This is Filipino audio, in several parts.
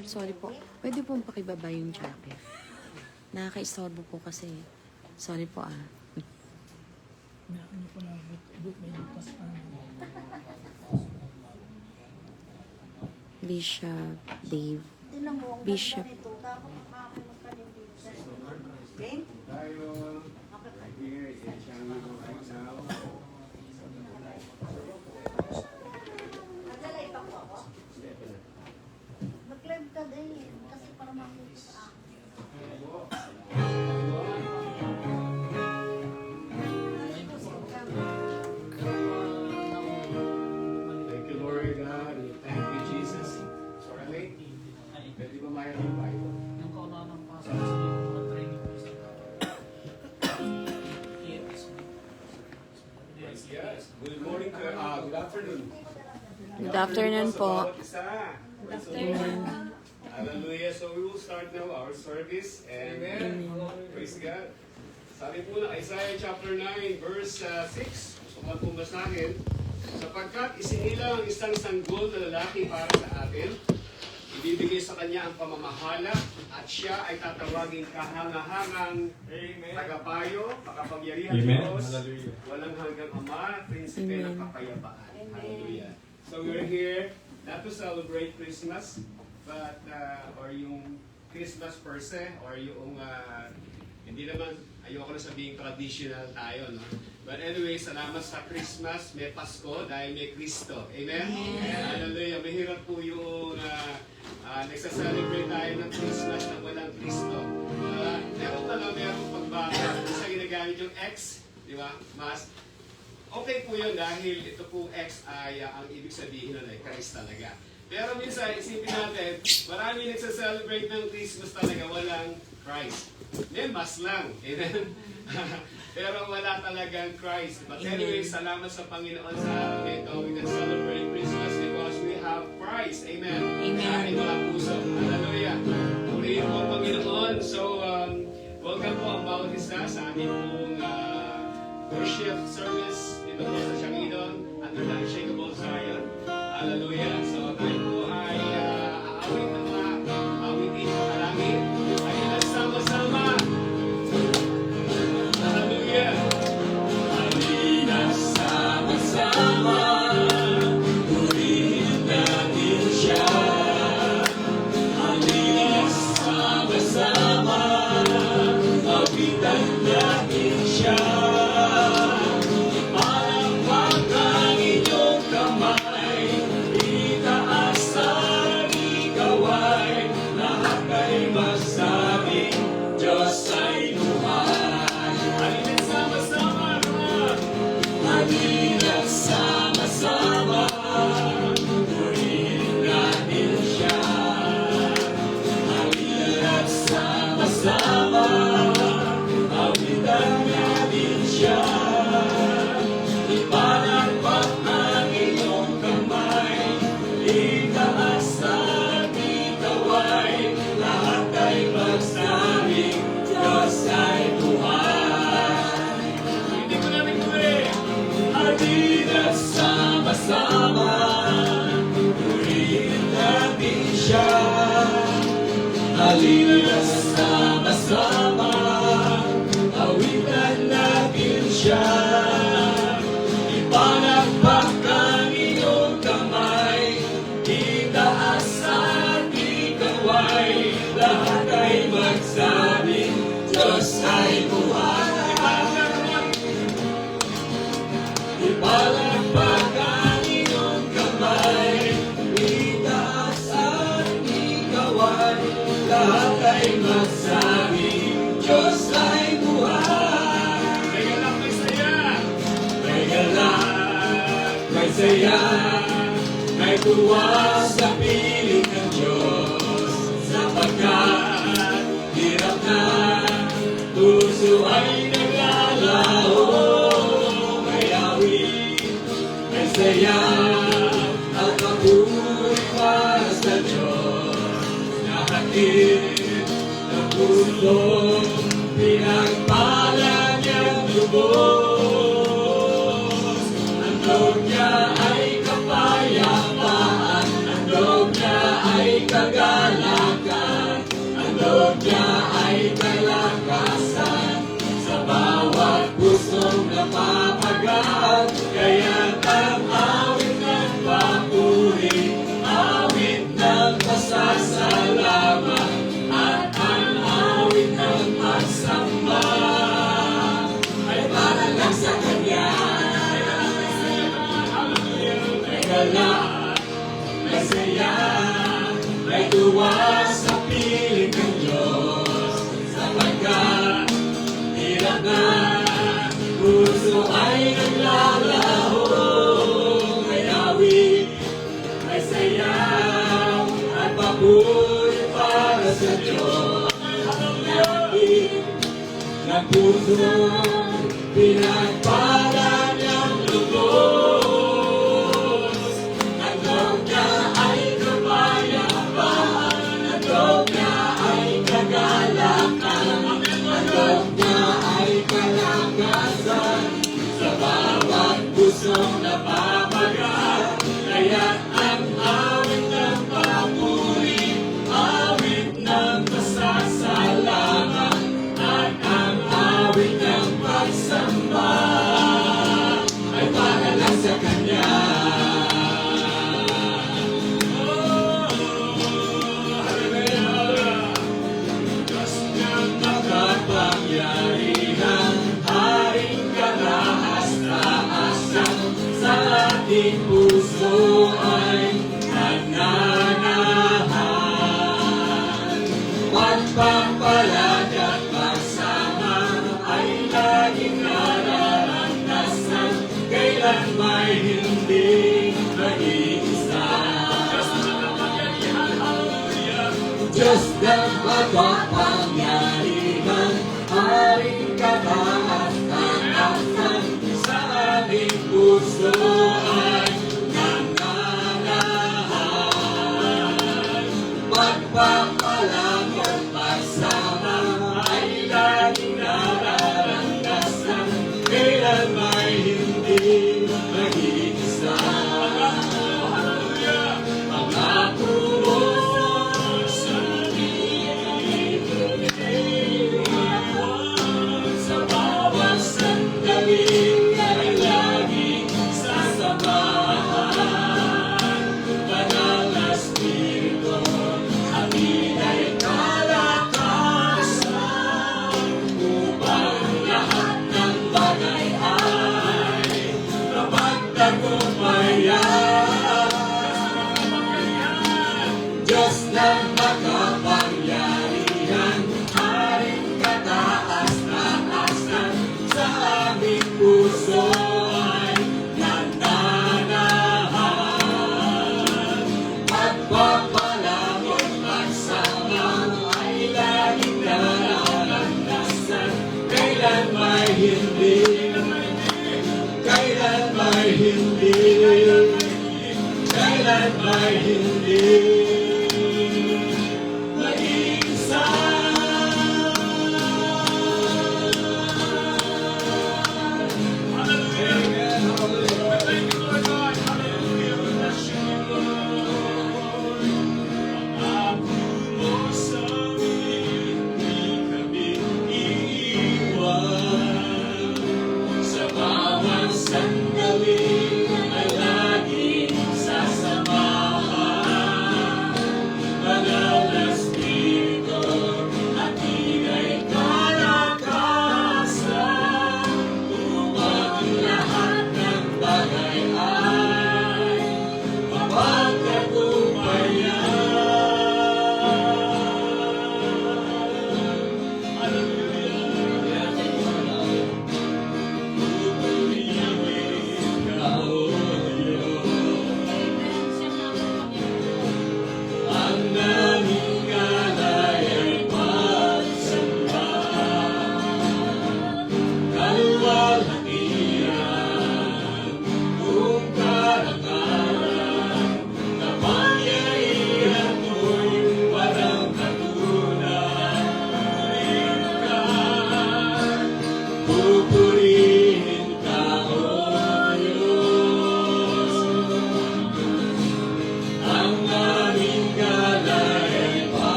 Sorry po. Pwede pong pakibaba yung jacket. Nakaka-istorbo po kasi. Sorry po ah. Ano po na, may butas pa. Bishop Dave. Bishop. Mag-live ka din kasi para makita sa akin. Thank you, Lord God. Thank you, Jesus. Sorry, late. Pwede ba mayroon yung Bible? Yung kauna ng pasok sa mga training po sa Yes. Good morning, good afternoon. Good afternoon po. Hallelujah. So we will start now our service. And praise God. Sabi po na Isaiah chapter 9 verse 6. Gusto ko pumasahin. Sapagkat isinilang ang isang sanggol na lalaki para sa atin, ibibigay sa kanya ang pamamahala at siya ay tatawagin kahangahangang tagapayo, makapangyarihan Diyos, walang hanggang Ama, Prinsipe ng kapayapaan. Hallelujah. So we're here not to celebrate Christmas, but or yung Christmas per se, or yung hindi naman, ayoko na sabihin traditional tayo, no? But anyway, salamat sa Christmas, may Pasko dahil may Kristo. Amen? Hallelujah. Mahirap po yung nagsaselebrate tayo ng Christmas na walang Kristo. Meron pagbago. Isa ginagamit yung X, di ba? Mas. Okay po yun dahil ito po X ay ang ibig sabihin nun ay Christ talaga. Pero minsan, isipin natin, marami nagsaselebrate ng Christmas talaga walang Christ. May mas lang. Amen? Pero wala talagang Christ. But anyway, salamat sa Panginoon sa araw nito. We can celebrate Christmas because we have Christ. Amen. Amen. Sa ating mga puso. Hallelujah. Purihin po ang Panginoon. So, welcome po ang bawat isa sa aming pong worship service dito po sa Siangidon under the Unshakable Zion. Hallelujah. So, tayo po ay aawit ng mga awitin ng kalangit. Ay nagsama-sama. Hallelujah. Halina sama-sama, purihin natin siya. Halina sama-sama, awitan natin siya. Ipalakpak ang inyong kamay, itaas ang ikaway, lahat ay magsabing Diyos ay buhay. Halina sama-sama, halina sama-sama, purihin natin siya. Halina sama-sama, awitan natin siya. Ipalakpak ang iyong kamay, itaas ang ikaway, lahat ay magsabing Diyos ay buhay. Hindi ko namin tuloy. Halina sama-sama, purihin natin siya. Halina sama-sama, awitan natin siya. Ipalakpak ang iyong kamay, itaas ang ikaway, lahat ay magsabing Diyos ay buhay. Ipalakpak ang iyong kamay, itaas ang ikaway, lahat ay magsabing Diyos ay buhay. May galak, may saya. May galak, may saya. May tuwa sa piling ng Diyos. Sapagkat hirap na, puso ay naglalaho. May awit, may saya, at mabuhay para sa Diyos. Nahatid ng puso, pinagpala niyang lubos. Ang loob niya ay kapayapaan, ang loob niya ay kagalakan. loob niya ay kalakasan sa bawat pusong napapagat. Kaya't ang awit ng papuri, awit ng pasasalamat, at ang awit ng pagsamba ay para lang sa Kanya. May galak, may saya, may tuwa sa piling ng Diyos, sapagkat hirap na puso ay naglalaho. May awit, may sayaw, at papuri para sa Diyos. Awit ng puso, pinagpala niyang lubos. Ang loob niya ay kapayapaan, ang loob niya ay kagalakan, ang loob niya ay kalakasan sa bawat pusong napapagat. Kaya't ang awit ng papuri, awit ng pasasalamat, at ang awit ng pagsamba ay para lang sa Kanya. Diyos ng makapangyarihan, Haring karahas-taasan, sa ating puso ay nananahan. Pagpapalag at pagsama ay laging nararanasan, kailan may hindi mag-iisa. Diyos ng makapangyarihan, Haring kataas-taasan, sa aming puso ay nananahan. Pagpapalang at pagsama ay laging nararanasan, kailan may hindi mag-iisa. Pangako mo sa sa bawat sandali ay laging sasamahan. Banal na Espiritu, hatid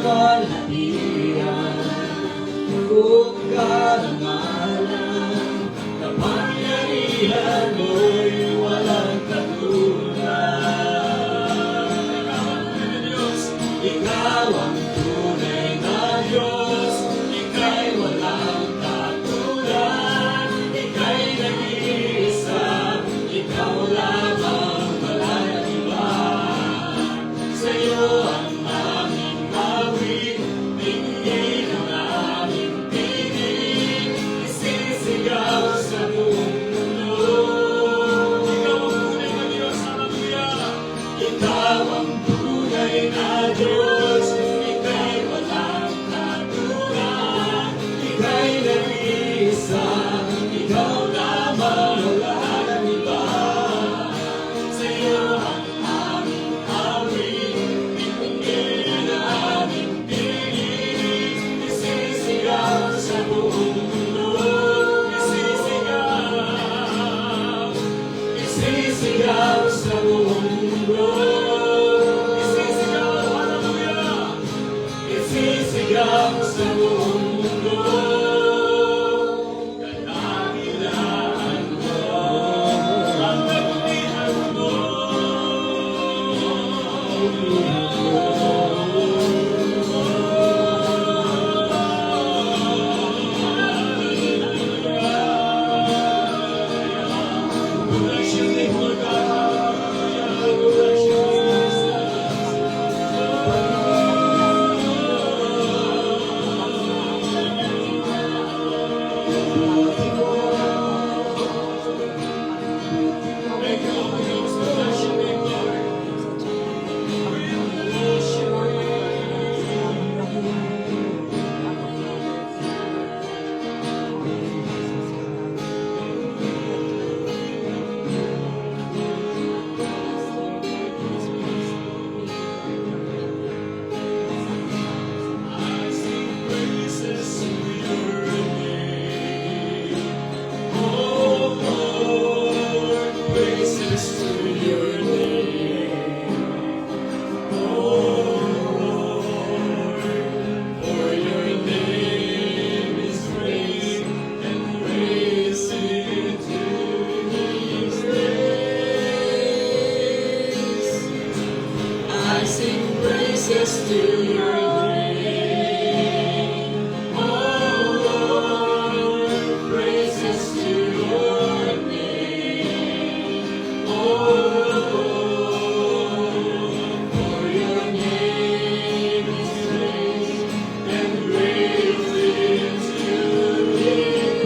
kaluwalhatian, kung karangalan, kapangyarihan mo'y walang katulad. Ikaw ang tunay na Diyos, Ika'y walang katulad, Ika'y nag-iisa, Ikaw lamang walang iba. Sa'yo ang aming awit, tingin ang aming tinig, isisigaw sa buong mundo. Ikaw ang tunay na Diyos, hallelujah! Ikaw ang tunay na Diyos, Ika'y walang katulad, Ika'y nag-iisa, Ikaw lamang walang iba. Sa'yo ang aming awit, tingin ang aming tinig, isisigaw sa buong mundo. Isisigaw sa buong mundo. Isisigaw, hallelujah! Isisigaw sa buong mundo. Kadakilaan mo ang kabutihan mo. Bless your name, Lord God. Hallelujah. Bless your name, Thank you, Holy Ghost. Bless your name, Lord. Bless your I sing praises to your name. Oh Lord, praises to your name. Oh Lord, for your name is great and greatly to be praised. I sing praises to your name. Oh Lord, praises to your name. Oh Lord, for your name is great and greatly to be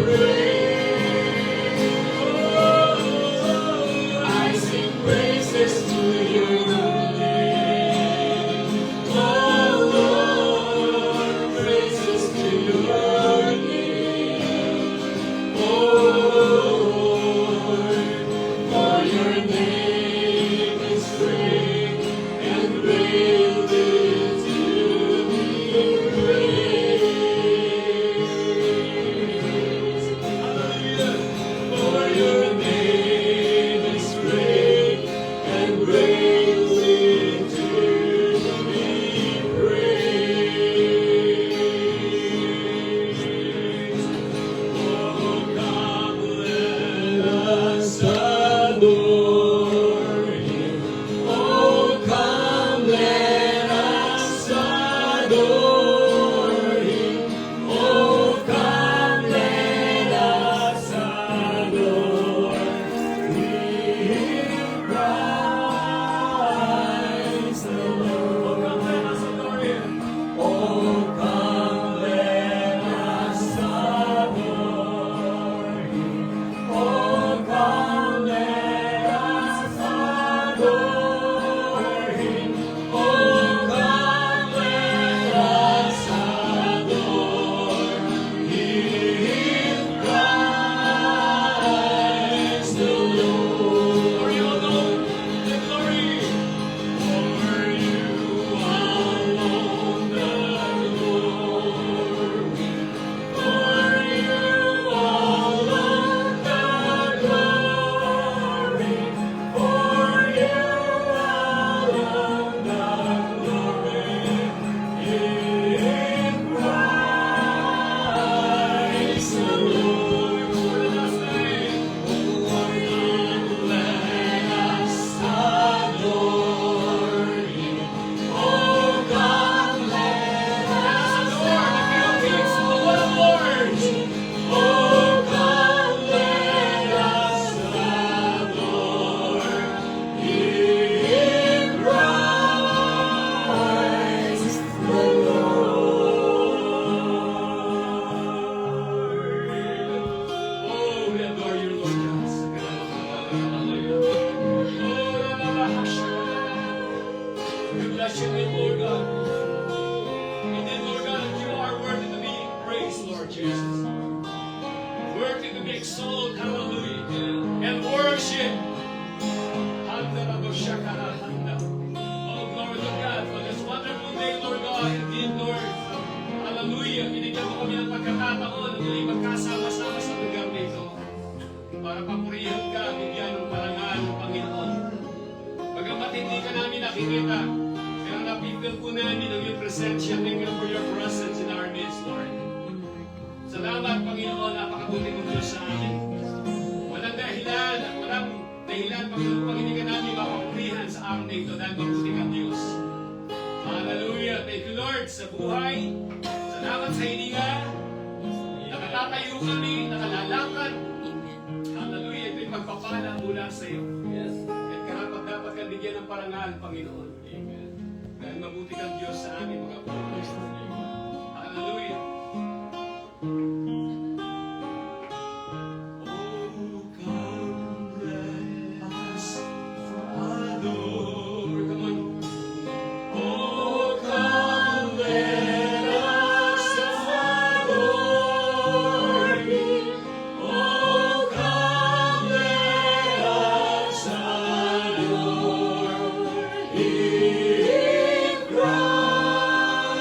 praised. Oh, I sing praises to your name. Oh Lord, praises to your name. Oh Lord, for your name is great and greatly to be praised. Hallelujah. For your name is great and greatly to be praised. Oh, come, let us adore Him. Oh, come, let us adore Him. Oh, come, let us adore Him, Christ the Lord. Oh, come, let us adore Him. Oh, come, let us adore Him. Oh, come, let us adore Him. Oh, come, let us para papurihan ka, bigyan ng parangal ng Panginoon. Bagamat hindi ka namin nakikita, pero napipil po namin ang iyong presensya. Thank you for your presence in our midst, Lord. Salamat, Panginoon, napakabuti mo Diyos sa amin. Walang dahilan at walang dahilan, Panginoon, pag hindi ka namin mapapurihan sa araw na ito dahil mabuti kang Diyos. Hallelujah. Thank you, Lord, sa buhay. Salamat sa hininga. Nakatatayo kami, nakalalakad. Hallelujah. Ito'y pagpapala mula sa iyo. Yes. At karapat dapat ka bigyan ng parangal, Panginoon. Amen. Dahil mabuti kang Diyos sa amin, mga Panginoon. Hallelujah. Oh, come let us adore. Come on. Oh, come let us adore Him. Oh, come let us adore Him,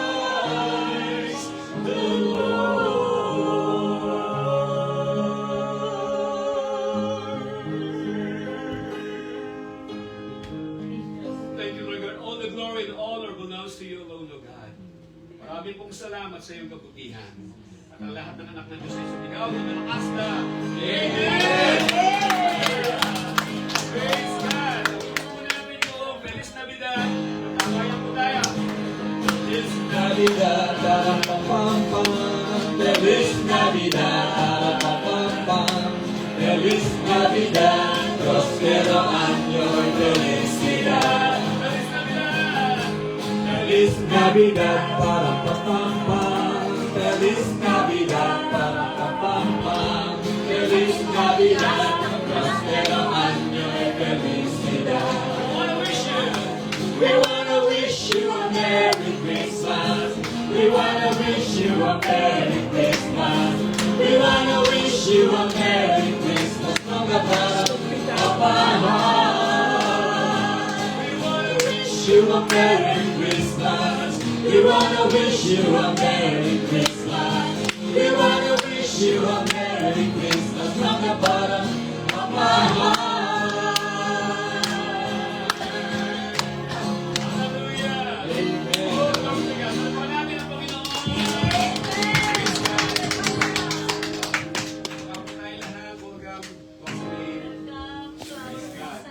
Christ the Lord. Thank you, Lord God. All the glory and honor belongs to you alone, O God. Marami pong salamat sa iyong kabutihan. At ang lahat ng anak ng Diyos ay sumigaw ng malakas na Amen! Praise God! Ang po namin yung Feliz Navidad. Tatawayan po tayo. Feliz Navidad, tarapapam-pam. Feliz Navidad, tarapapam-pam. Feliz Navidad, prospero año y felicidad. Feliz Navidad! Feliz Navidad, tarapapam-pam. Feliz Navidad, tarapapam-pam. Feliz Navidad, prospero año y felicidad. I wanna wish you. We wanna wish you a Merry Christmas. We wanna wish you a Merry Christmas. We wanna wish you a Merry Christmas from the bottom of our heart. We wanna wish you a Merry Christmas. We wanna wish you a Merry Christmas. We wanna wish you a Merry Christmas from the bottom of our heart. Hallelujah! Amen. Oh, glory to God. Salamat natin ang Panginoon. Welcome tayo lahat. Welcome. Praise God.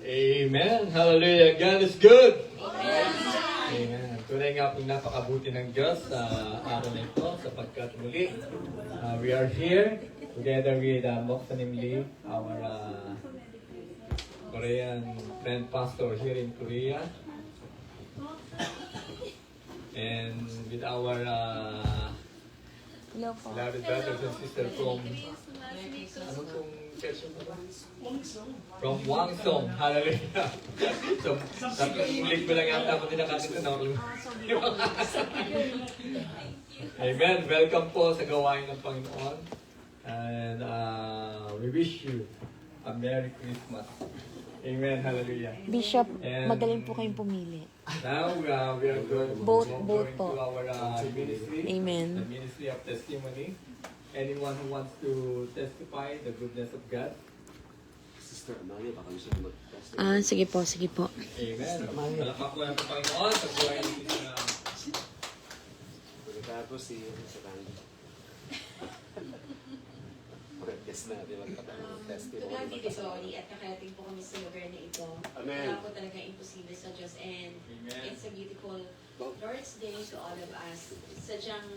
Amen. Hallelujah. God is good. Amen. Tunay nga pong napakabuti ng Diyos sa araw na ito sapagkat muli we are here together with Moksanim Lee, our Korean friend pastor here in Korea. And with our Hello po. beloved brothers and sisters from ano pong church mo ba? From Wangsong. Hallelujah. So, tatlong link ko lang yata ako din nakatito na. Amen. Welcome po sa gawain ng Panginoon. And we wish you a Merry Christmas. Amen. Hallelujah. Bishop, And- magaling po kayong pumili. Now we are going, Both going po. to our ministry. Amen. The ministry of testimony. Anyone who wants to testify the goodness of God. Sister Amalia, baka gusto mo mag-testify. Sige po, sige po. Amen. Palakpak po ng Panginoon sa buhay ng Israel. Pagkatapos si Satan. Yes na, di ba? To God be the glory at nakarating po kami sa lugar na ito. Amen. Wala po talaga imposible sa Diyos and Amen. it's a beautiful Lord's Day to all of us. Sadyang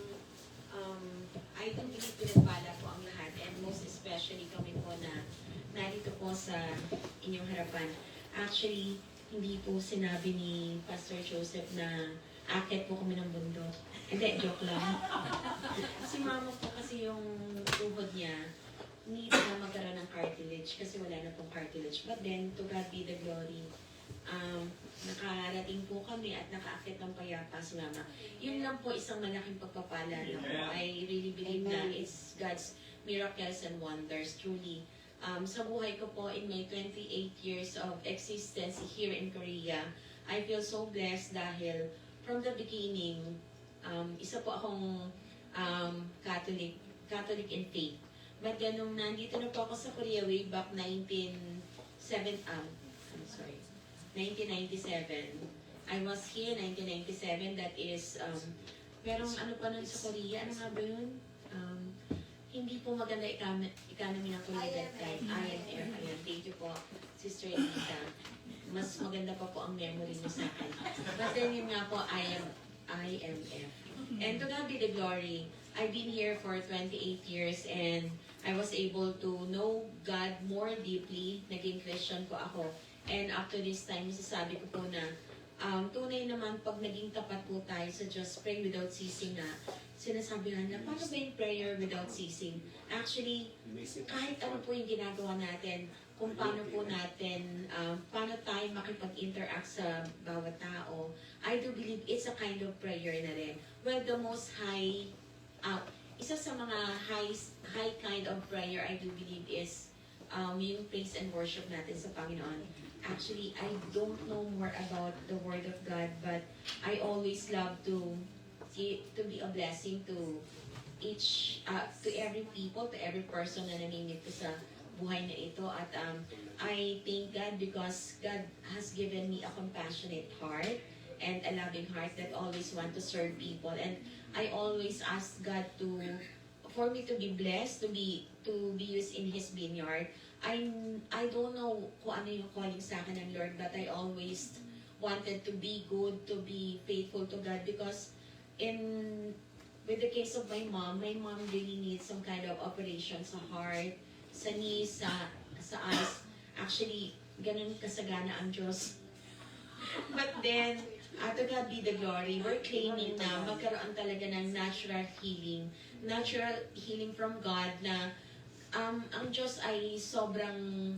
I don't believe pinagpala po ang lahat and most especially kami po na narito po sa inyong harapan. Actually, hindi po sinabi ni Pastor Joseph na akit po kami ng bundok. Hindi, joke lang. Si mama po kasi yung tuhod niya, need na magkaroon ng cartilage kasi wala na pong cartilage. But then, to God be the glory, nakarating po kami at nakaakit ng payapa si Mama. Yun lang po isang malaking pagpapala na po. I really believe na it's God's miracles and wonders, truly. Sa buhay ko po, in my 28 years of existence here in Korea, I feel so blessed dahil from the beginning, isa po akong Catholic in faith. But then, nung nandito na po ako sa Korea way back 1997, I was here 1997, that is, merong ano pa nun sa Korea, ano nga ba yun? Hindi po maganda economy ng Korea that time. IMF, ayan, thank you po, Sister Elita. Mas maganda pa po ang memory niyo sa akin. But then yun nga po, IMF. And to God be the glory, I've been here for 28 years and I was able to know God more deeply. Naging Christian po ako. And up to this time, masasabi ko po na tunay naman pag naging tapat po tayo sa Diyos, pray without ceasing na sinasabi nga na paano ba yung prayer without ceasing? Actually, kahit ano po yung ginagawa natin, kung paano po natin, paano tayo makipag-interact sa bawat tao, I do believe it's a kind of prayer na rin. Well, the most high, isa sa mga high kind of prayer I do believe is yung praise and worship natin sa Panginoon. Actually, I don't know more about the Word of God, but I always love to be a blessing to to every people, to every person na naningit ko sa buhay na ito. At I thank God because God has given me a compassionate heart and a loving heart that always want to serve people. And I always ask God for me to be blessed, to be used in His vineyard. I don't know kung ano yung calling sa akin ng Lord, but I always wanted to be good, to be faithful to God, because with the case of my mom really needs some kind of operation sa heart, sa knees, sa eyes. Actually, ganun kasagana ang Diyos. But then, to God be the glory, we're claiming na magkaroon talaga ng natural healing from God na ang Diyos ay sobrang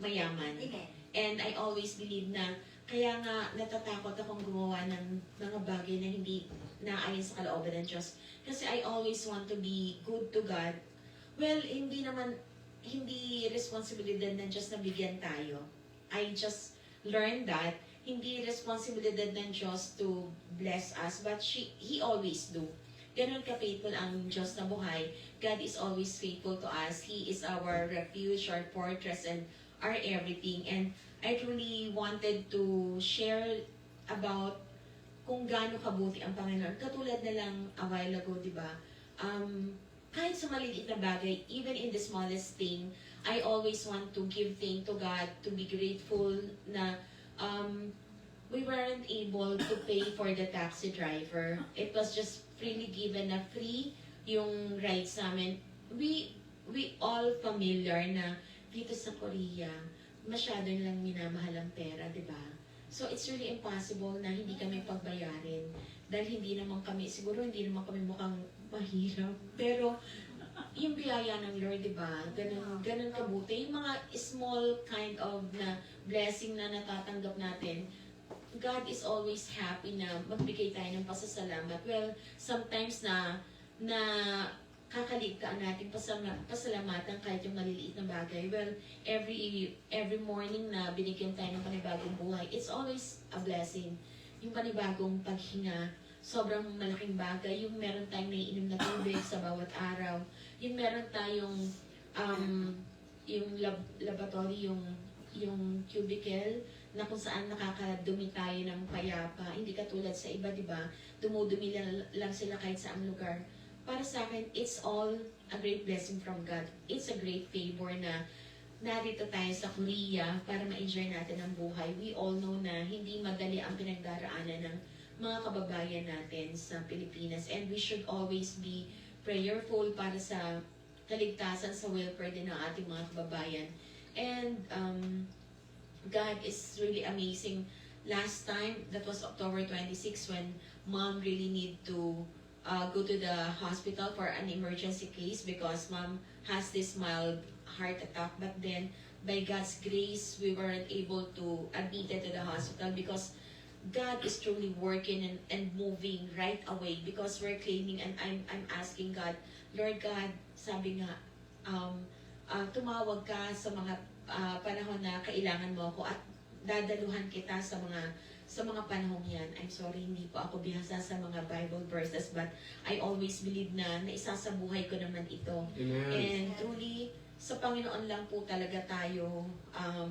mayaman. And I always believe na kaya nga natatakot akong gumawa ng mga bagay na hindi naayon sa kalooban ng Diyos. Kasi I always want to be good to God. Well, hindi responsibilidad ng Diyos na bigyan tayo. I just learned that hindi responsibilidad ng Diyos to bless us, but He always do. Ganun ka-faithful ang Diyos na buhay. God is always faithful to us. He is our refuge, our fortress, and our everything. And I truly wanted to share about kung gaano kabuti ang Panginoon. Katulad na lang a while ago, di ba? Kahit sa maliliit na bagay, even in the smallest thing, I always want to give thanks to God, to be grateful na we weren't able to pay for the taxi driver. It was just freely given na free yung rides namin. We all familiar na dito sa Korea, masyado lang minamahal ang pera, di ba? So it's really impossible na hindi kami pagbayarin. Dahil siguro hindi naman kami mukhang mahirap. Pero yung biyaya ng Lord, di ba? Ganun kabuti. Yung mga small kind of na blessing na natatanggap natin, God is always happy na magbigay tayo ng pasasalamat. Well, sometimes na kakaligtaan natin pasalamatan kahit yung maliliit na bagay. Well, every morning na binigyan tayo ng panibagong buhay, it's always a blessing. Yung panibagong paghinga, sobrang malaking bagay. Yung meron tayong naiinom na tubig sa bawat araw. Yung meron tayong yung laboratory, yung cubicle, na kung saan nakakadumi tayo ng payapa. Hindi katulad sa iba, di ba? Dumudumi lang sila kahit saang lugar. Para sa akin, it's all a great blessing from God. It's a great favor na narito tayo sa Korea para ma-enjoy natin ang buhay. We all know na hindi madali ang pinagdaraanan ng mga kababayan natin sa Pilipinas. And we should always be prayerful para sa kaligtasan, sa welfare din ng ating mga kababayan. And God is really amazing. Last time, that was October 26, when Mom really need to go to the hospital for an emergency case because Mom has this mild heart attack. But then, by God's grace, we weren't able to admit her to the hospital because God is truly working and moving right away because we're claiming, and I'm asking God, Lord God, sabi nga, tumawag ka sa mga panahon na kailangan mo ako at dadaluhan kita sa mga sa mga panahong yan. I'm sorry, hindi po ako bihasa sa mga Bible verses, but I always believe na naisasabuhay ko naman ito. Amen. And truly, sa Panginoon lang po talaga tayo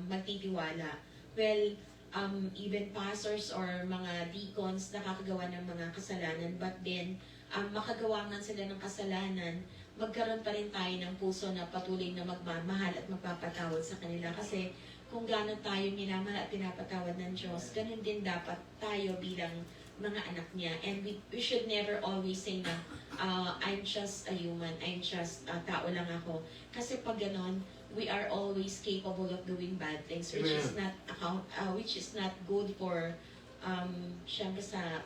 magtitiwala. Well, even pastors or mga deacons nakakagawa ng mga kasalanan, but then, makagawa man sila ng kasalanan, magkaroon pa rin tayo ng puso na patuloy na magmamahal at magpapatawad sa kanila. Kasi kung gaano tayo minamahal at pinapatawad ng Diyos, ganun din dapat tayo bilang mga anak niya. And we should never always say na, I'm just a human, I'm just tao lang ako. Kasi pag ganon, we are always capable of doing bad things, which is not good for syempre sa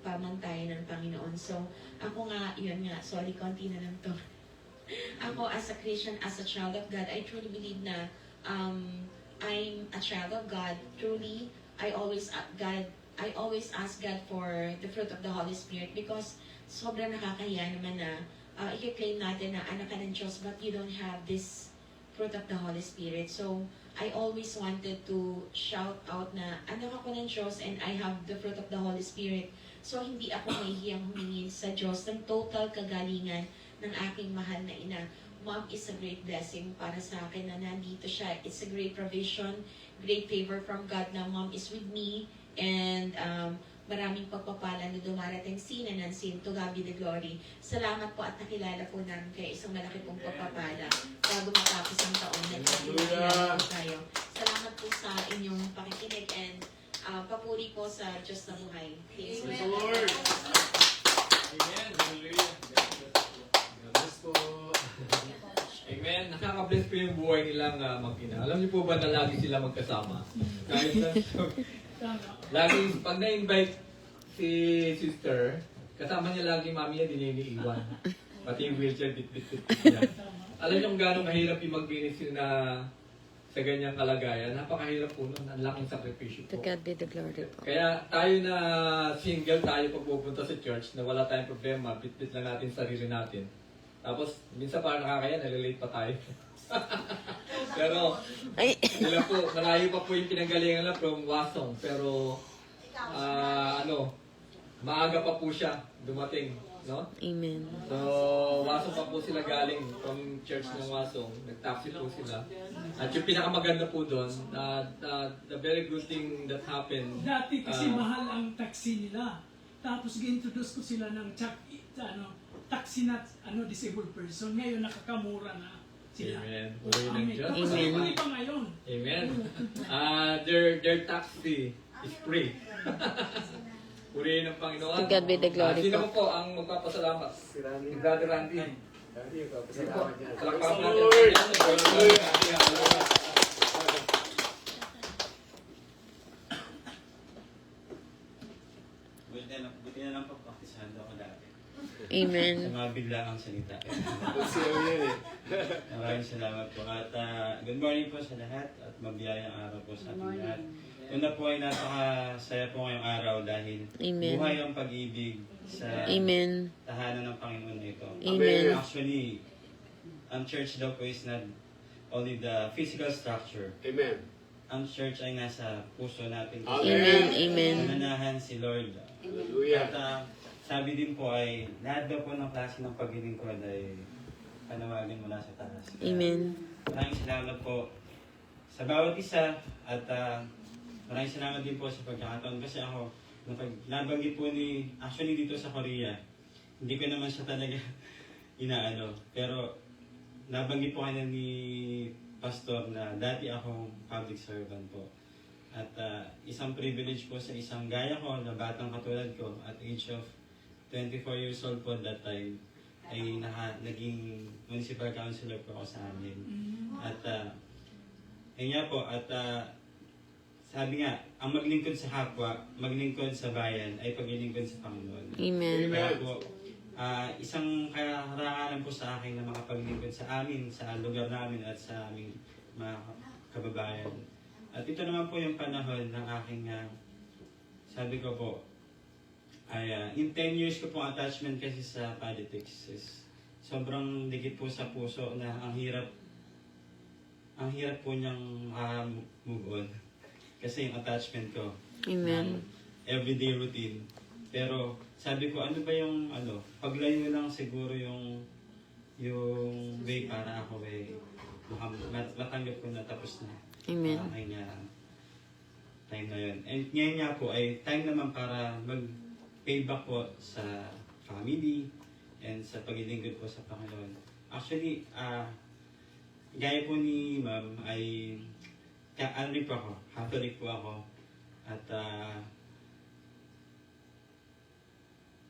pamantayan ng Panginoon. So, ako nga, yun nga, sorry, konti na lang to. Ako as a Christian, as a child of God, I truly believe na I'm a child of God. Truly, I always ask God for the fruit of the Holy Spirit because sobrang nakakahiya naman na i-claim natin na anak ka ng Diyos but you don't have this fruit of the Holy Spirit. So, I always wanted to shout out na anak ako ng Diyos and I have the fruit of the Holy Spirit. So, hindi ako mahihiyang humingin sa Diyos ng total kagalingan ng aking mahal na ina. Mom is a great blessing para sa akin na nandito siya. It's a great provision, great favor from God na Mom is with me and maraming pagpapala na dumarating sina ng sin. To God be the glory. Salamat po at nakilala po namin kayo isang malaki pong pagpapala bago matapos ang taon na nakilala po tayo. Salamat po sa inyong pakikinig and papuri po sa Diyos na buhay. Praise Praise the the Lord. Lord. Amen. Hallelujah. God bless po. Amen. Nakaka-bless po yung buhay nilang mag-ina. Alam niyo po ba na lagi sila magkasama? Kahit na, lagi, pag na-invite si sister, kasama niya lagi mami niya, dininiiwan. Pati yung wheelchair, bit-bit-bit niya. Alam niyo kung gano'ng kahirap yung mag-ministry na sa ganyang kalagayan. Napakahirap po nun. Ang laking sakripisyo To po. God be the glory po. Kaya tayo na single, tayo pag pupunta sa church, na wala tayong problema, bit-bit lang natin sarili natin. Tapos, minsan parang nakakaya, nalilate pa tayo. Pero, Ay, sila po, malayo pa po yung pinanggalingan na from Wasong. Pero, maaga pa po siya dumating, no? amen. So, Wasong pa po sila galing from church ng Wasong. Nag-taxi po sila. At yung pinakamaganda po doon, the very good thing that happened. Dati kasi mahal ang taxi nila. Tapos gi-introduce ko sila ng taxi na disabled person. Ngayon nakakamura na sila. Amen. Uri ng Diyos. Tapos Amen. hindi pa ngayon. Amen. Their taxi is free. Purihin ng Panginoon. To God be the glory Sino po. po ang magpapasalamat? Si Brother Randy. Salamat niya. Palakpakan Praise the natin. Lord. Hallelujah. Buti na lang pagpaktisado ako dati. Amen. Sa mga biglaang salita. Siya yan eh. Maraming salamat po. At good morning po sa lahat at mabiyayang araw po sa ating lahat. Una po ay napakasaya po ngayong araw dahil Amen. buhay ang pag-ibig sa Amen. tahanan ng Panginoon na ito. Amen. Actually, ang church daw po is not only the physical structure. Amen. Ang church ay nasa puso natin. Amen. Amen. Nananahan si Lord. Hallelujah. At sabi din po ay lahat daw po ng klase ng paglilingkod ay panawagan mula sa taas. Amen. Maraming salamat po sa bawat isa at maraming salamat din po sa pagkakataon kasi ako nabanggit po actually dito sa Korea, hindi ko naman siya talaga inaano, pero nabanggit po kanina ni Pastor na dati akong public servant po. At isang privilege po sa isang gaya ko na batang katulad ko at age of 24 years old po that time ay naging municipal councilor po ako sa amin. At ayun nga po, at sabi nga, ang maglingkod sa kapwa, maglingkod sa bayan ay paglilingkod sa Panginoon. Amen. Kaya po, isang karangalan po sa akin na makapaglingkod sa amin, sa lugar namin at sa aming mga kababayan. At ito naman po yung panahon ng aking, sabi ko po, ay in 10 years ko pong attachment kasi sa politics is sobrang dikit po sa puso na ang hirap po niyang move on. kasi yung attachment ko. Amen. Everyday routine. Pero sabi ko, ano ba yung paglayo lang siguro yung way para ako matanggap ko na tapos na. Amen. Ay nga, time na yun. And ngayon nga po ay time naman para mag-payback po sa family and sa paglilingkod po sa Panginoon. Actually, gaya po ni Ma'am ay po ako, Catholic po ako. At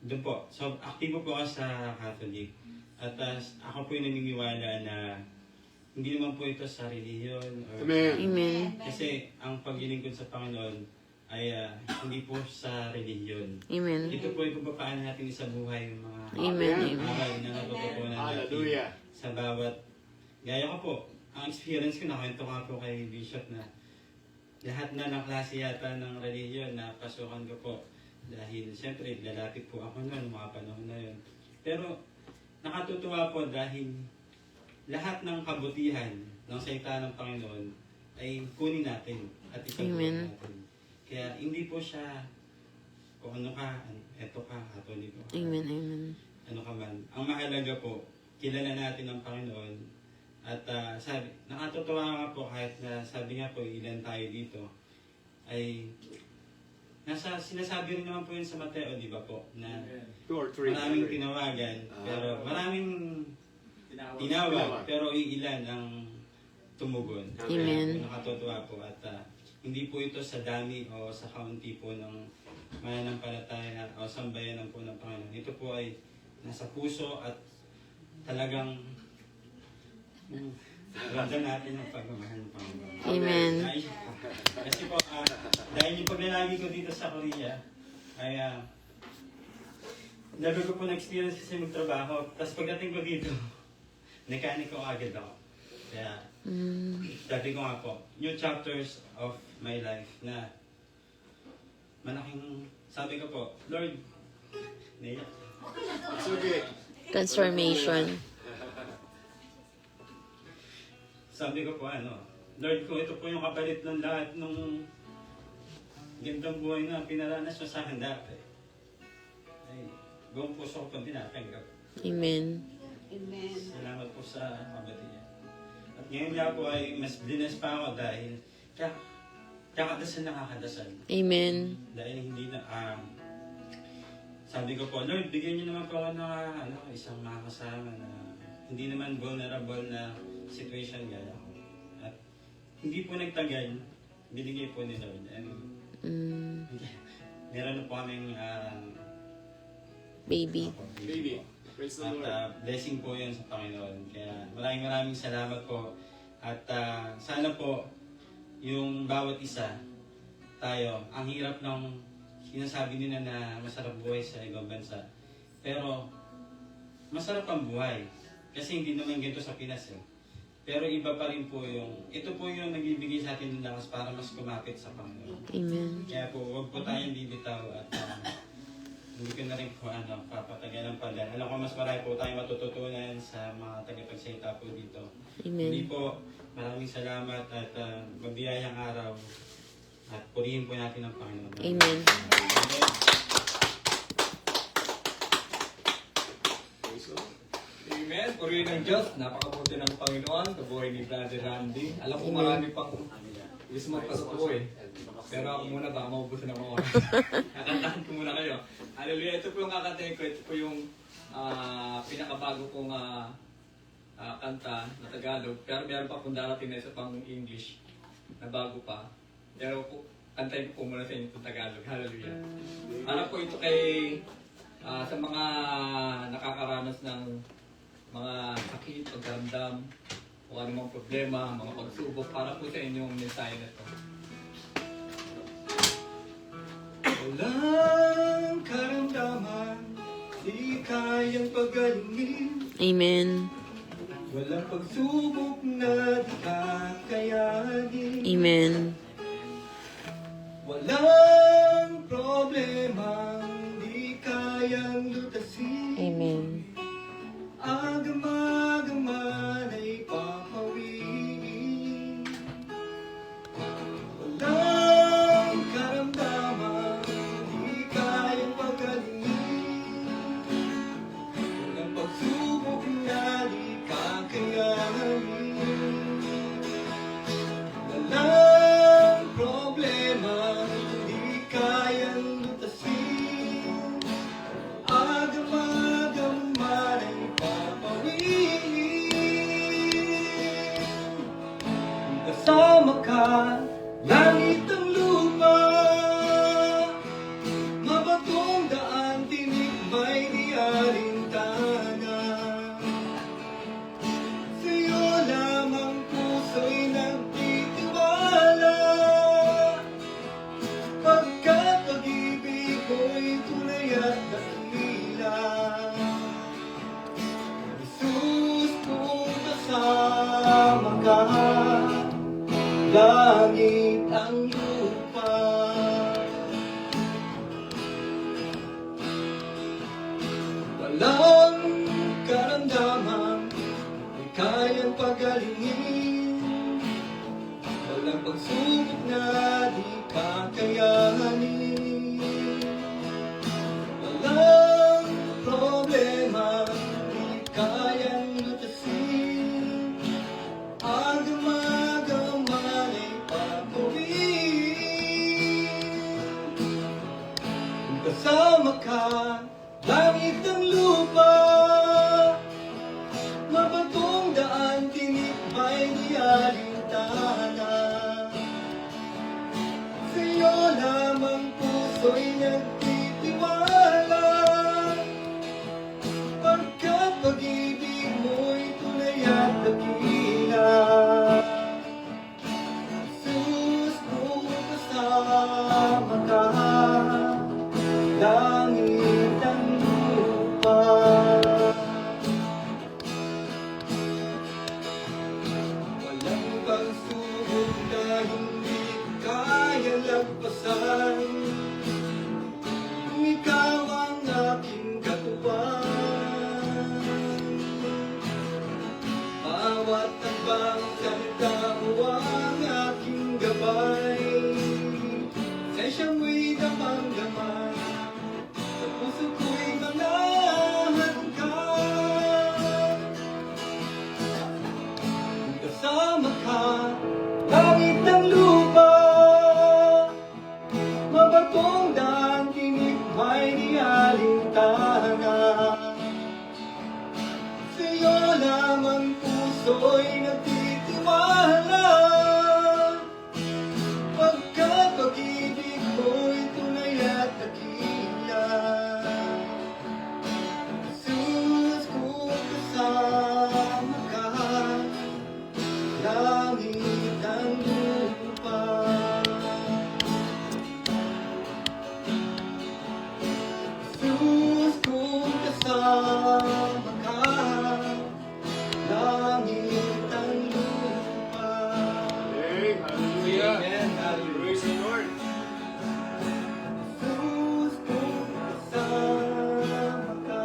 doon po, so aktibo po ako sa Catholic. At ako po yung naniniwala na hindi naman po ito sa relihiyon. Amen. Amen. Kasi ang paglilingkod sa Panginoon ay hindi po sa relihiyon. Amen. Ito po ay kung paano natin isabuhay yung mga Amen. Amen. aral na natututunan natin Hallelujah. sa bawat. Gaya ko po, ang experience ko, nakwento ko nga po kay Bishop na lahat na ng klase yata ng relihiyon na pasukan ko po. Dahil siyempre, lalapit po ako noon, mga panahon na yun. Pero nakatutuwa po dahil lahat ng kabutihan ng salita ng Panginoon ay kunin natin at isabuhay Amen. natin. Kaya hindi po siya kung ano ka, eto ka, Catholic ko. Amen. Amen. Ano ka man. Ang mahalaga po, kilala natin ang Panginoon. At nakatutuwa nga po kahit na sabi nga po, ilan tayo dito, ay sinasabi rin naman po yun sa Mateo, di ba po, na 2 or 3. maraming tinawagan, pero maraming tinawag, pero iilan ang tumugon. Amen. Nakatutuwa po at hindi po ito sa dami o sa kaunti po ng mananampalataya o sambayanan po ng Panginoon. Ito po ay nasa puso at talagang ramdam natin ang pagmamahal ng Panginoon. Amen. Kasi po, dahil yung paglalagi ko dito sa Korea, ay never ko po na-experience kasi magtrabaho. Tapos pagdating ko dito, mekaniko agad ako. Kaya, sabi ko nga po, new chapters of my life na malaking, sabi ko po, Lord, naiyak. It's okay. Transformation. Sabi ko po, Lord, kung ito po yung kapalit ng lahat ng gandang buhay na pinaranas mo sa akin dati, ay buong puso ko pang tinatanggap. Amen. Amen. Salamat po sa kabatiyan. At ngayon nga po ay mas blessed pa ako dahil kakadasal na kakadasal. Amen. Dahil hindi na, sabi ko po, Lord, bigyan niyo naman po ako ng isang makakasama na hindi naman vulnerable na situation gaya ko. At hindi po nagtagal, binigay po ni Lord. And meron na po kaming Baby. Baby. Praise the Lord. at blessing po yun sa Panginoon. Kaya maraming salamat po. At sana po, yung bawat isa, tayo, ang hirap ng sinasabi nila na masarap buhay sa ibang bansa. Pero, masarap ang buhay. Kasi hindi naman ganito sa Pinas eh. Pero iba pa rin po ito po yung nagbibigay sa atin ng lakas para mas kumapit sa Panginoon. Amen. Kaya po, huwag po tayong bibitaw at hindi ko na rin po papatagalan pa dahil alam ko mas marami po tayong matututunan sa mga tagapagsalita po dito. Hindi Amen. po, maraming salamat at mabiyayang araw at purihin po natin ang Panginoon. Amen. Amen. Praise the Lord. Amen. Purihin ng Diyos. Napakabuti ng Panginoon. Kabuhay ni Brother Randy. Alam ko marami pang gusto magpasuko eh. Pero ako muna baka maubusan ng mga oras. Kakantahan ko muna kayo. Hallelujah. Ito po yung kakantahin ko. Ito po yung pinakabago kong kanta na Tagalog. Pero meron pa kung darating na isa pang English na bago pa. Pero kantahin ko po muna sa inyo itong Tagalog. Hallelujah. Para po ito kay sa mga nakakaranas ng mga sakit, pagdaramdam, o anumang problema, mga pagsubok, para po sa inyong mensahe na ito. Walang karamdaman, di kayang pagalingin. Amen. Walang pagsubok na di kakayanin. Amen. Walang problema, di kayang lutasin. Amen. Agam-agaman ay papawiin. Walang Kasama ka, langit ang lupa. Mabatong daan, tinig may di alintana. Sa'yo lamang puso'y nagtitiwala. Pagkat pag-ibig ko'y tunay at dakila. Jesus, kung kasama ka, langit ang lupa. Walang karamdaman ay kayang pagalingin. Walang pagsubok na di kakayanin. Walang problema di kayang lutasin. Agam-agaman ay papawin. Kung kasama ka, langit ang lupa. Mabatong daan, tinig may di alintana. Sa'yo lamang puso'y nagtitiwala. Pagkat pag-ibig mo'y tunay at dakila. Jesus, kung kasama ka, langit ang lupa. Walang pagsubok na hindi kaya lagpasan. Kung ikaw ang aking katuwang, bawat tagbang salita mo ang aking gabay. Sa siyang mo'y damang-damang, sa puso ko'y manahan ka. Kung kasama ka, langit ang lupa. Mabatong daan, tinig may di alintana. Sa'yo lamang puso'y nagtitiwala. Pagkat pag-ibig mo'y tunay at dakila. Jesus, kung kasama ka, langit ang lupa. Jesus, kung kasama ka, langit ang lupa. Hey, hallelujah. Amen. Hallelujah. Praise the Lord. Jesus, kung kasama ka.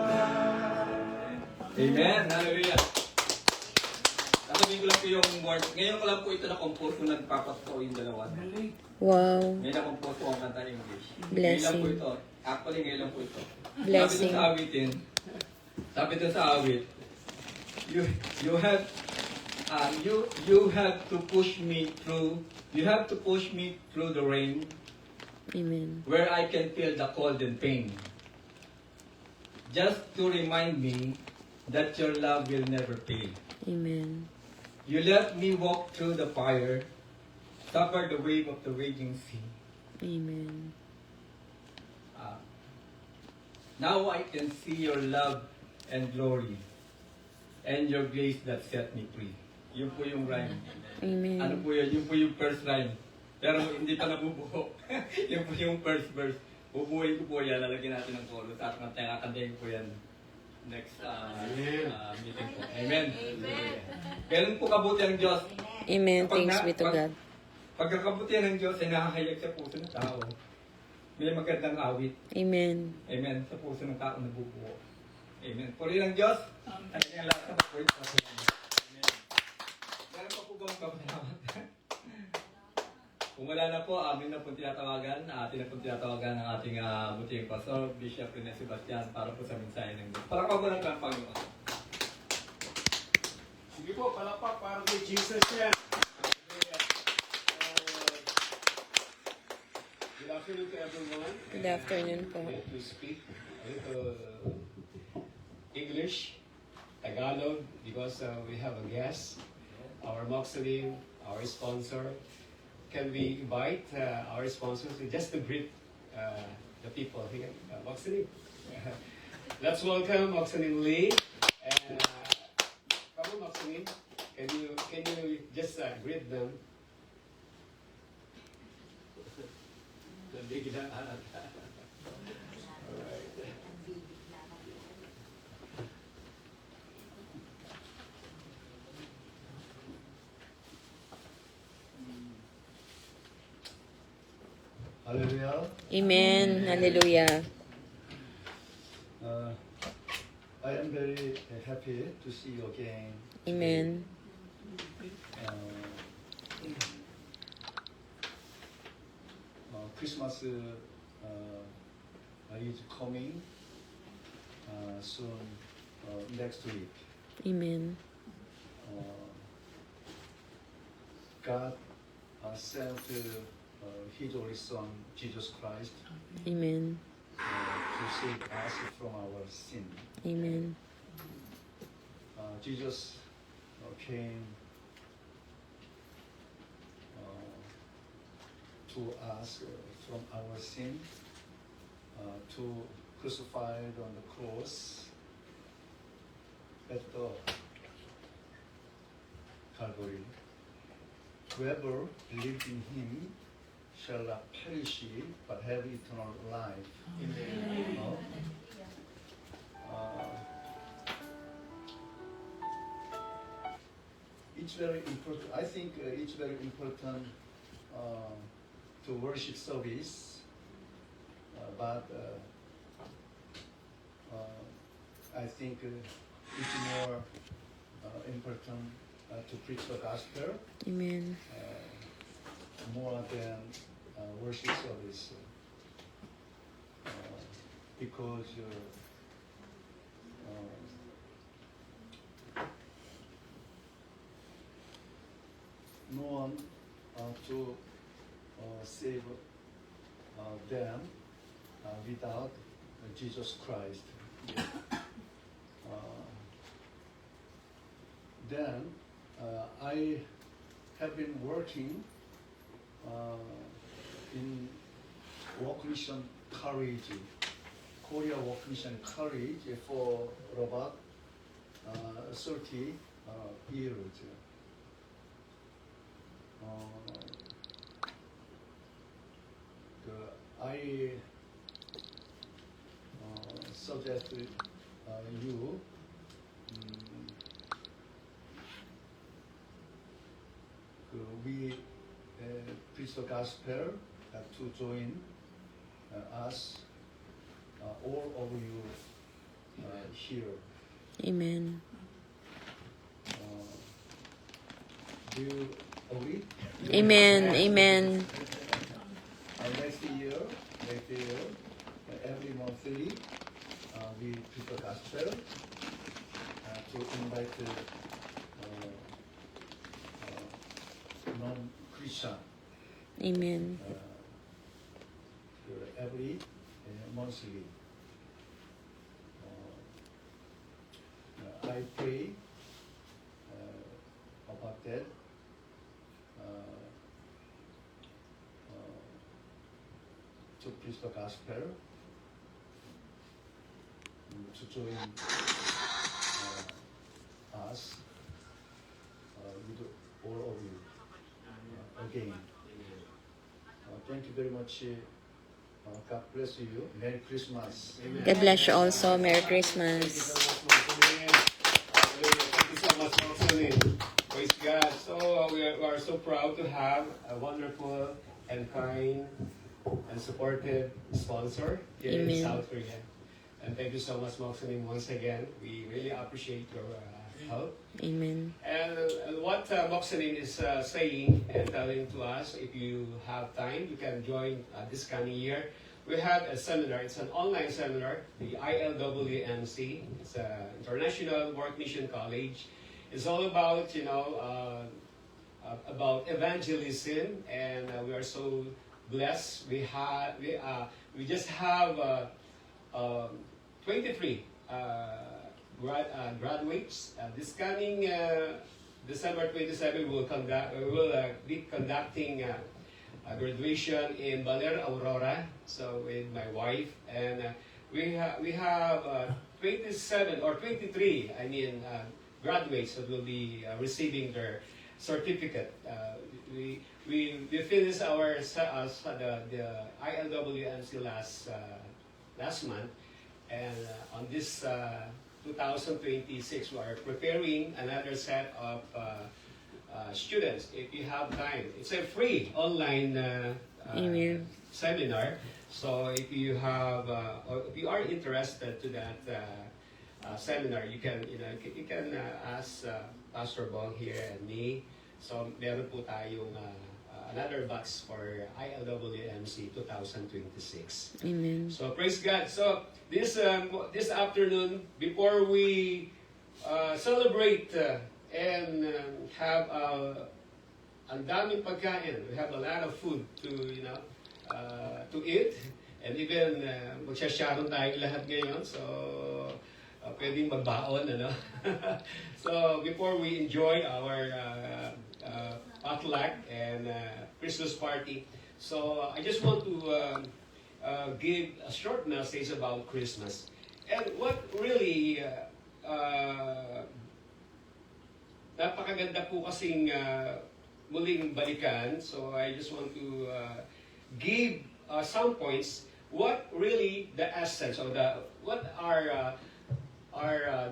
Amen. Hallelujah. Sasabihin ko lang po yung word. Ngayon ko lang po ito na-compose kung nagpapasko yung dalawa. Galing. Wow. Ngayon na-compose ko ang kanta English. Blessing. Ngayon lang po ito. Actually, ngayon lang po ito. Blessing. Sabi dun sa awit, you have you have to push me through. You have to push me through the rain Amen. where I can feel the cold and pain. Just to remind me that your love will never fail. Amen. You let me walk through the fire, suffer the wave of the raging sea. Amen. Now I can see your love and glory and your grace that set me free. Yun po yung rhyme. Amen. Ano po yun? Yun po yung first rhyme. Pero hindi pa nabubuo. Yun po yung first verse. Bubuhay ko po yan. Lalagyan natin ng chorus. At kakantayin ko po yan next meeting po. Amen. Ganun po kabuti ang Diyos. Amen. Thanks be to God. Pagkakabutihan ng Diyos ay nakahayag sa puso ng tao. May magandang awit. Amen. Amen. Sa puso ng tao nabubuo. Amen. Puri ng Diyos. Ang kanyang lahat ng point. Amen. Meron pa po bang kapanamat? Kung wala na po, amin na po tinatawagan. Atin na po tinatawagan ng ating buting pastor, Bishop Rene Sebastian, para po sa mensahe ng Diyos. Para po ng Panginoon. Sige po, palapak para kay Jesus yan. Good afternoon to everyone. Good afternoon po. I'm going to speak a little English, Tagalog, because we have a guest, our Muslim our sponsor. Can we invite our sponsors just to greet the people here? Moxie, let's welcome Moxie Lee. And come on, Moxie, can you just greet them? Hallelujah. Amen. Hallelujah. I am very happy to see you again. Amen. Christmas is coming soon, next week. Amen. God sent His only Son, Jesus Christ, Amen. to save us from our sin. Amen. Jesus came to us from our sin, to crucified on the cross at the Calvary. Whoever believes in Him shall not perish but have eternal life. Amen. It's very important. I think it's very important to worship service, but I think it's more important to preach the gospel Amen. more than worship service, because no one to save them without Jesus Christ. Then I have been working in Work Mission College, Korea Work Mission College for about 30 years. I suggest you we preach the gospel to join us, all of you here. Amen. Do you agree? Amen. Amen. Next year, every monthly, we preach the gospel to invite non-Christian Amen. every monthly. I pray about that. To preach the gospel, to join us with all of you again. Thank you very much. God bless you. Merry Christmas. God bless you also. Merry Christmas. Thank you so much, Moxie. Praise God. So we are so proud to have a wonderful and kind and supportive sponsor here in Amen. South Korea. And thank you so much, Moxie, once again. We really appreciate your help. Amen. And what Moxie is saying and telling to us, if you have time, you can join this coming year. We have a seminar. It's an online seminar, the ILWMC. It's an International Work Mission College. It's all about, about evangelism, and we are so blessed. We just have 23 graduates. This coming December 27, we will be conducting a graduation in Baler, Aurora. So with my wife, and we have 27 or 23, graduates that will be receiving their certificate. We finished our the ILWMC last month, and on this 2026 we are preparing another set of students. If you have time, it's a free online Amen. seminar. So if you have or if you are interested to that seminar, you can ask Pastor Bong here and me. So meron po tayong another batch for ILWMC 2026. Amen. So praise God. So this afternoon, before we celebrate and have ang daming pagkain, we have a lot of food to eat, and even magsasharon tayong lahat ngayon. So pwedeng magbaon, ano? So before we enjoy our potluck and Christmas party, so I just want to give a short message about Christmas. And what really napakaganda po kasing muling balikan. So I just want to give some points. What really the essence of what are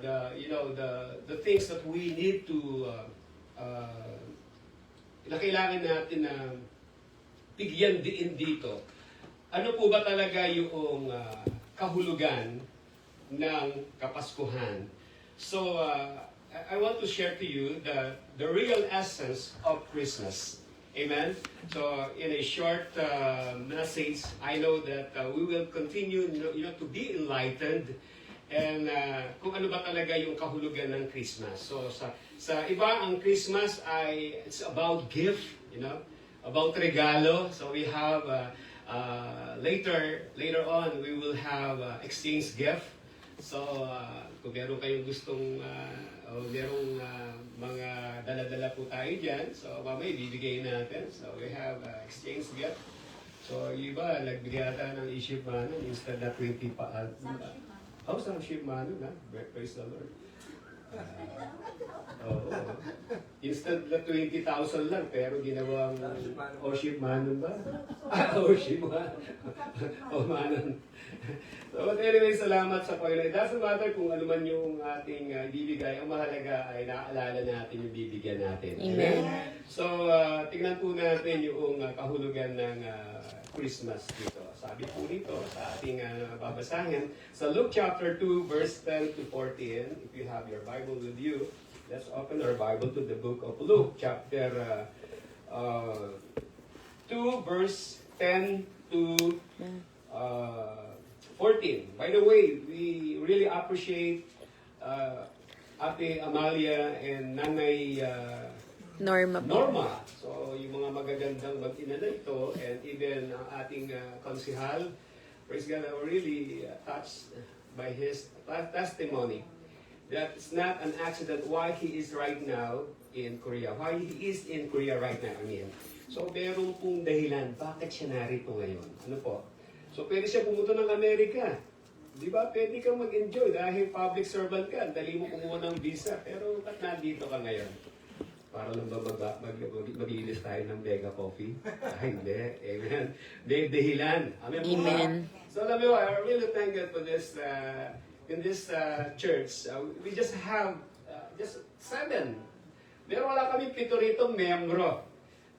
the things that we need to na kailangan natin na bigyan diin dito. Ano po ba talaga yung kahulugan ng Kapaskuhan? So I want to share to you the real essence of Christmas. Amen. So in a short message, I know that we will continue to be enlightened and kung ano ba talaga yung kahulugan ng Christmas. So sa iba ang Christmas ay it's about gift, about regalo. So we have later on we will have exchange gift. So kung meron kayong gustong merong mga dala-dala po tayo dyan, so mamaya bibigay natin. So we have exchange gift. So yung iba nagbigay ata ng issue manon instead na 20 pa. Some ship manon, ha? Praise the Lord. Instant na 20,000 lang, pero ginawang ship manon ba? Ship manon. Manon. So, but anyway, salamat sa Panginoon. It doesn't matter kung ano man yung ating ibibigay. Ang mahalaga ay naaalala natin yung bibigyan natin. Amen. So, tignan po natin yung kahulugan ng Christmas dito. Sabi po dito sa ating babasahin sa Luke chapter 2 verse 10 to 14. If you have your Bible with you, let's open our Bible to the book of Luke chapter 2 verse 10 to 14. By the way, we really appreciate Ate Amalia and Nanay Norma po. Norma. So, yung mga magagandang mag-ina na ito, and even ang ating konsihal, praise God, I'm really touched by his testimony that it's not an accident why he is right now in Korea. Why he is in Korea right now, So, meron pong dahilan, bakit siya narito ngayon? Ano po? So, pwede siya pumunta ng Amerika. Di ba? Pwede kang mag-enjoy dahil public servant ka. Dali mo kumuha ng visa. Pero, ba't nandito ka ngayon? Para lang ba maglilis tayo ng mega coffee? Hindi. Amen. Dahilan. Amen. So, alam mo, I really thank God for this, in this church. We just have just 7. Pero wala kami 7 rito membro.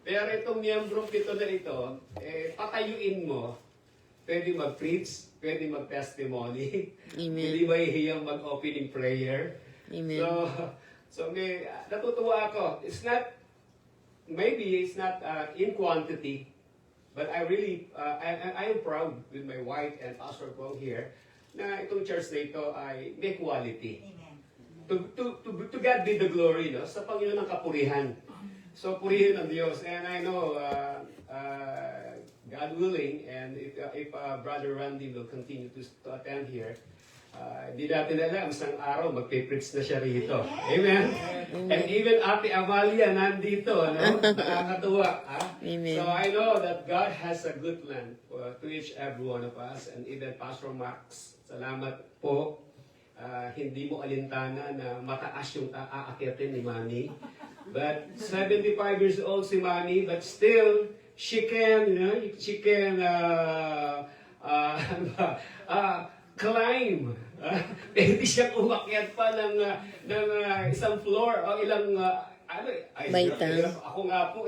Pero itong miyembro 7 na ito, patayuin mo. Pwede mag-preach, pwede mag-testimony. Amen. Hindi mahihiyang mag-opening prayer. Amen. So natutuwa ako. Maybe it's not in quantity, but I really, I am proud with my wife and Pastor Paul here na itong church na ito ay may quality. Amen. To God be the glory, no? Sa Panginoon ng kapurihan. So purihin ng Diyos. And I know, God willing, and if Brother Randy will continue to attend here, Hindi natin alam, isang araw magpipreach na siya rito. Amen? And even Ate Amalia nandito, no? Nakakatuwa. Amen. So I know that God has a good plan to each every one of us, and even Pastor Max, salamat po. Hindi mo alintana na mataas yung aakyatin ni Mami. But 75 years old si Mami, but still, she can climb. Hindi siya umakyat pa ng isang floor o ilang Baitang. ako nga po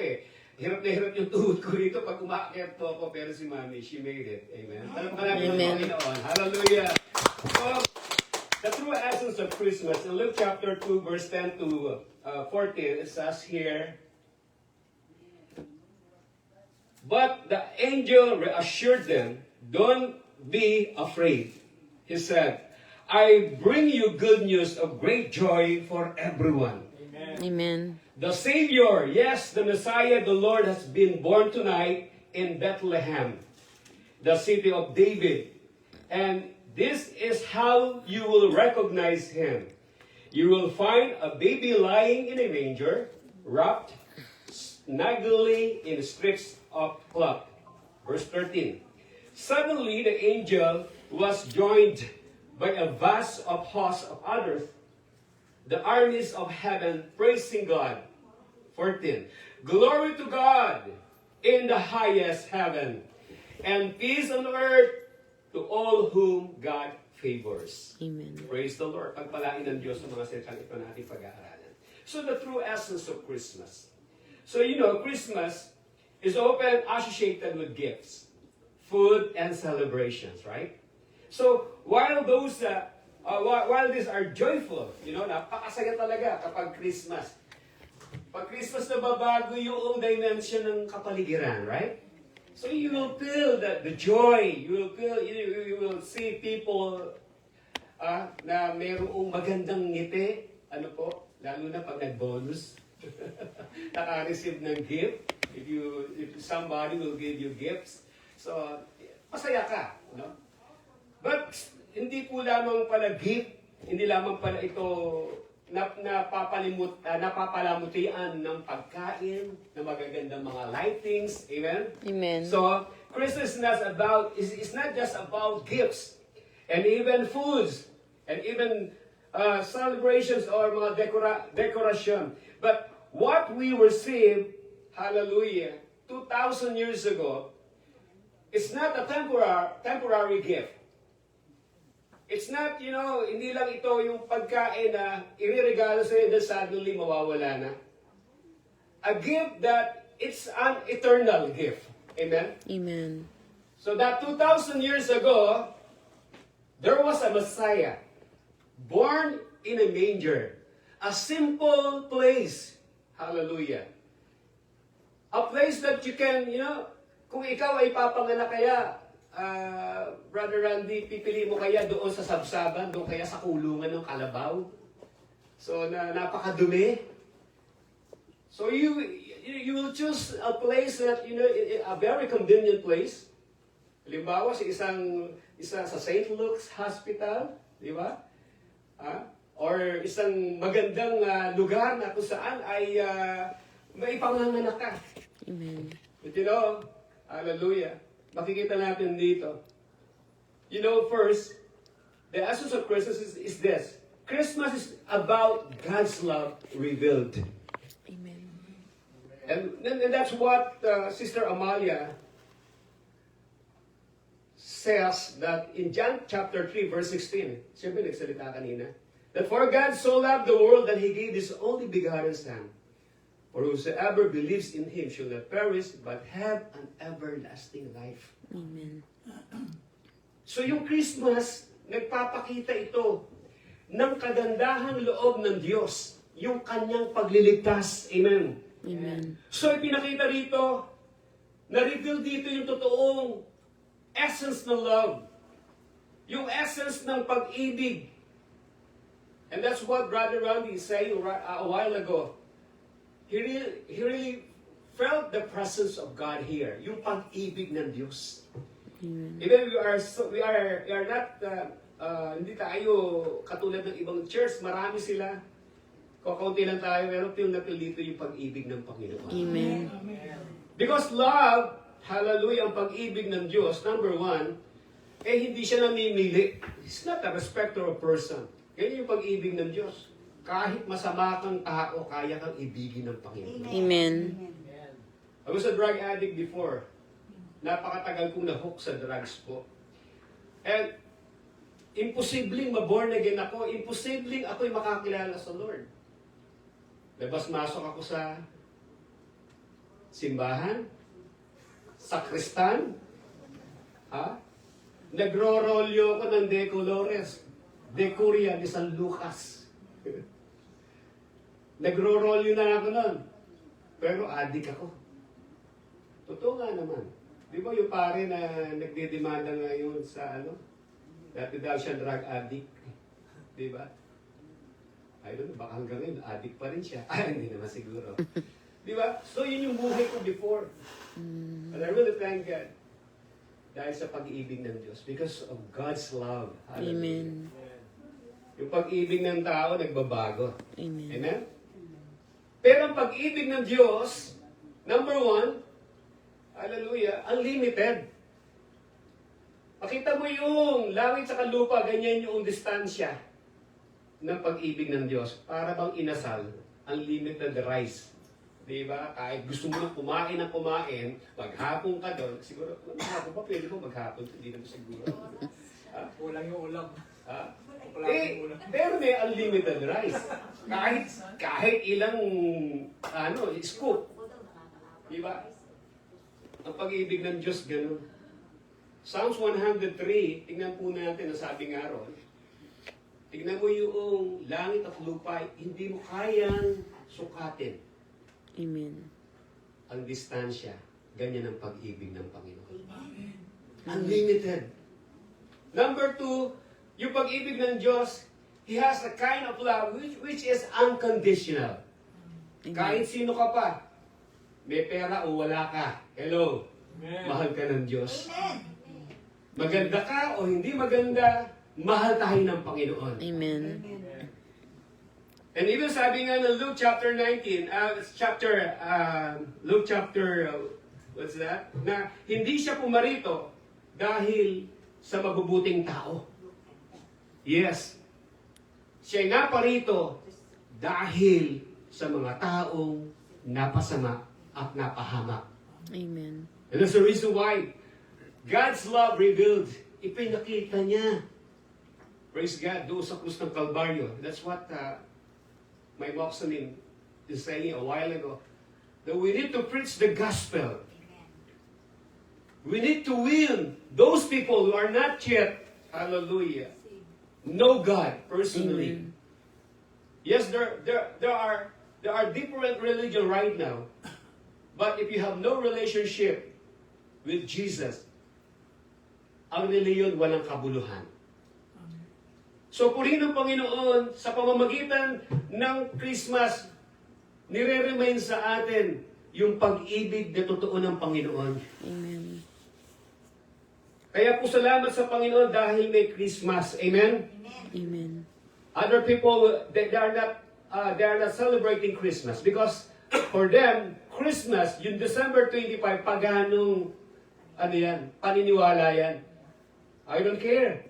hirap na hirap yung tuhod ko dito pag umakyat po ako, pero si Mami, she made it. Amen. Palapalabi ng Amen. Panginoon. Hallelujah. So, the true essence of Christmas, in Luke chapter 2, verse 10 to 14, it says here, but the angel reassured them, don't be afraid. He said, I bring you good news of great joy for everyone. Amen. The Savior, yes, the Messiah, the Lord, has been born tonight in Bethlehem, the city of David. And this is how you will recognize him. You will find a baby lying in a manger, wrapped snugly in strips of cloth. Verse 13. Suddenly the angel was joined by a vast of hosts of others, the armies of heaven, praising God. 14. Glory to God in the highest heaven, and peace on earth to all whom God favors. Amen. Praise the Lord. Pagpalain ng Diyos sa mga salitang ito natin pag-aaralan. So the true essence of Christmas. So Christmas is often associated with gifts, food, and celebrations, right? So while these are joyful, napakasaya talaga kapag Christmas. Pag Christmas nababago yung dimension ng kapaligiran, right? So you will feel the joy. You will see people na mayroong magandang ngiti. Ano po? Lalo na pag nag-bonus. Naka-receive ng gift. If somebody will give you gifts. So, masaya ka. No? But, hindi po lamang pala gift. Hindi lamang pala ito napapalamutian ng pagkain, ng magagandang mga lightings. Amen? Amen. So, Christmas is not just about gifts and even foods and even celebrations or mga decoration. But what we received, hallelujah, 2,000 years ago, it's not a temporary gift. It's not, hindi lang ito yung pagkain na iriregalo sa'yo and suddenly mawawala na. A gift that it's an eternal gift. Amen? Amen. So that 2,000 years ago, there was a Messiah born in a manger. A simple place. Hallelujah. A place that you can, kung ikaw ay papanganak kaya, Brother Randy, pipili mo kaya doon sa sabsaban, doon kaya sa kulungan ng kalabaw? So, napakadumi. So, you will choose a place that, a very convenient place. Halimbawa, sa St. Luke's Hospital, di ba? Or isang magandang lugar na kung saan ay may panganganak ka. Amen. But hallelujah. Makikita natin dito. First, the essence of Christmas is this. Christmas is about God's love revealed. Amen. And that's what Sister Amalia says that in John chapter 3, verse 16. Siyempre nagsalita kanina. That for God so loved the world that He gave His only begotten Son. For whosoever believes in Him shall not perish, but have an everlasting life. Amen. So yung Christmas, nagpapakita ito ng kagandahang loob ng Diyos. Yung kanyang pagliligtas. Amen. Amen. So ipinakita rito, na-reveal dito yung totoong essence ng love. Yung essence ng pag-ibig. And that's what Brother Randy is saying a while ago. He really felt the presence of God here. Yung pag-ibig ng Diyos. Amen. Even we are not hindi tayo katulad ng ibang church, marami sila. Kakaunti lang tayo, pero napilito yung pag-ibig ng Panginoon. Amen. Because love, hallelujah, ang pag-ibig ng Diyos, number one, hindi siya namimili. He's not a respecter of person. Ganyan yung pag-ibig ng Diyos. Kahit masama kang tao, kaya kang ibigin ng Panginoon. Amen. I was a drug addict before. Napakatagal kong na-hook sa drugs po. And imposibleng ma-born again ako. Imposibleng ako'y makakilala sa Lord. Labas-masok ako sa simbahan, sakristan, nagro-rolyo ako ng De Colores, De Curia de San Lucas. Nagro-rolyo na ako nun. Pero adik ako. Totoo nga naman. Di ba yung pare na nagdidemanda ngayon sa dati daw siya drug addict. Di ba? I don't know, baka hanggang ngayon, addict pa rin siya. Hindi naman siguro. Di ba? So yun yung buhay ko before. And I really thank God. Dahil sa pag-ibig ng Diyos. Because of God's love. Hallelujah. Amen. Yung pag-ibig ng tao, nagbabago. Amen. Amen? Pero ang pag-ibig ng Diyos, number one, hallelujah, unlimited. Makita mo yung langit sa lupa, ganyan yung distansya ng pag-ibig ng Diyos. Para bang inasal, unlimited rice. Diba? Kahit gusto mo na kumain, maghapon ka doon, siguro, maghapon pa, pwede mo maghapon, hindi naman siguro. Kulang yung ulam. Pero may unlimited rice. Kahit ilang scoop. Diba? Ang pag-ibig ng Diyos, ganun. Psalms 103, tingnan po natin ang sabi nga ron. Tingnan mo yung langit at lupa, hindi mo kayang sukatin Amen. ang distansya. Ganyan ang pag-ibig ng Panginoon. Unlimited. Number two, yung pag-ibig ng Diyos, He has a kind of love which is unconditional. Kahit sino ka pa, may pera o wala ka, hello, mahal ka ng Diyos. Maganda ka o hindi maganda, mahal tayo ng Panginoon. Amen. And even sabi nga ng Luke chapter 19, Luke chapter, what's that? Na hindi siya pumarito dahil sa mabubuting tao. Yes. Siya'y naparito dahil sa mga taong napasama at napahamak. Amen. And that's the reason why God's love revealed. Ipinakita niya. Praise God, doon sa krus ng Kalbaryo. That's what my Moxanin is saying a while ago. That we need to preach the gospel. We need to win those people who are not yet, hallelujah, know God personally. Amen. Yes, there are different religions right now. But if you have no relationship with Jesus, ang reliyon walang kabuluhan. So purihin ng Panginoon sa pamamagitan ng Christmas, nire-remind sa atin yung pag-ibig na totoo ng Panginoon. Amen. Kaya po salamat sa Panginoon dahil may Christmas. Amen? Amen. Other people, they are not celebrating Christmas because for them, Christmas, yung December 25, paganong, paniniwala yan. I don't care.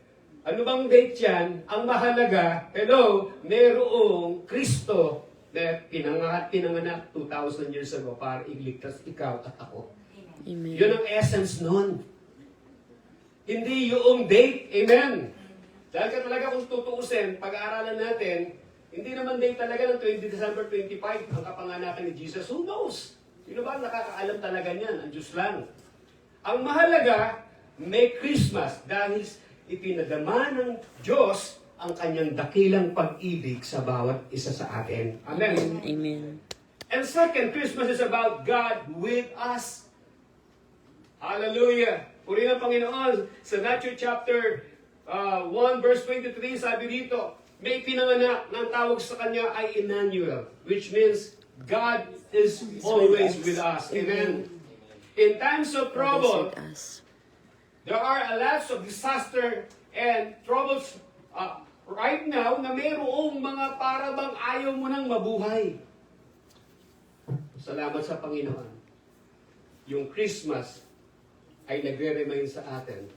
Ano bang date yan? Ang mahalaga, hello, mayroong Kristo na pinanganak 2,000 years ago para iligtas ikaw at ako. Amen. Yun ang essence nun. Hindi yung date. Amen. Dahil ka talaga kung tutuusin, pag-aaralan natin, hindi naman date talaga ng December 25 ang kapanganakan ni Jesus. Who knows? Sino ba nakakaalam talaga niyan? Ang Diyos lang. Ang mahalaga, may Christmas dahil ipinadama ng Diyos ang kanyang dakilang pag-ibig sa bawat isa sa atin. Amen. Amen. And second, Christmas is about God with us. Hallelujah. Purihin ang Panginoon. Sa Matthew chapter 1 verse 23, sabi dito, may pinanganak ng tawag sa kanya ay Emmanuel, which means God is always with us. Amen. In times of trouble, With us. there are lots of disaster and troubles right now na mayroong mga para bang ayaw mo nang mabuhay. Salamat sa Panginoon. Yung Christmas ay nagre-remind sa atin